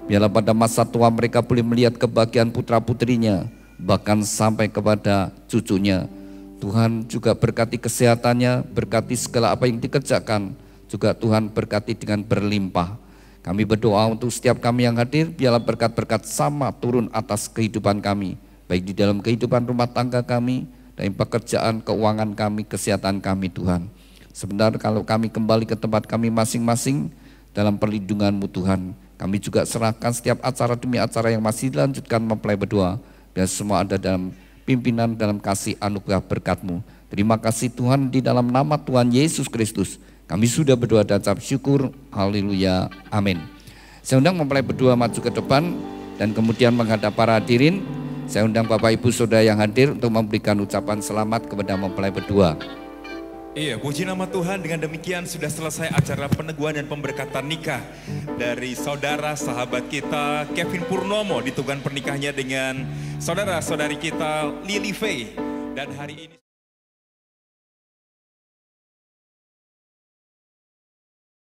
Biarlah pada masa tua mereka boleh melihat kebahagiaan putra-putrinya, bahkan sampai kepada cucunya. Tuhan juga berkati kesehatannya, berkati segala apa yang dikerjakan, juga Tuhan berkati dengan berlimpah. Kami berdoa untuk setiap kami yang hadir, biarlah berkat-berkat sama turun atas kehidupan kami, baik di dalam kehidupan rumah tangga kami, dan pekerjaan, keuangan kami, kesehatan kami Tuhan. Sebentar kalau kami kembali ke tempat kami masing-masing dalam perlindungan-Mu Tuhan, kami juga serahkan setiap acara demi acara yang masih dilanjutkan mempelai berdua, biar semua ada dalam pimpinan dalam kasih anugerah berkat-Mu. Terima kasih Tuhan, di dalam nama Tuhan Yesus Kristus kami sudah berdoa dan ucap syukur. Haleluya, amin. Saya undang mempelai berdua maju ke depan dan kemudian menghadap para hadirin. Saya undang Bapak Ibu Saudara yang hadir untuk memberikan ucapan selamat kepada mempelai berdua. Iya, puji nama Tuhan. Dengan demikian sudah selesai acara peneguhan dan pemberkatan nikah dari saudara sahabat kita Kevin Purnomo, ditentukan pernikahannya dengan saudara-saudari kita Lily Faye. Dan hari ini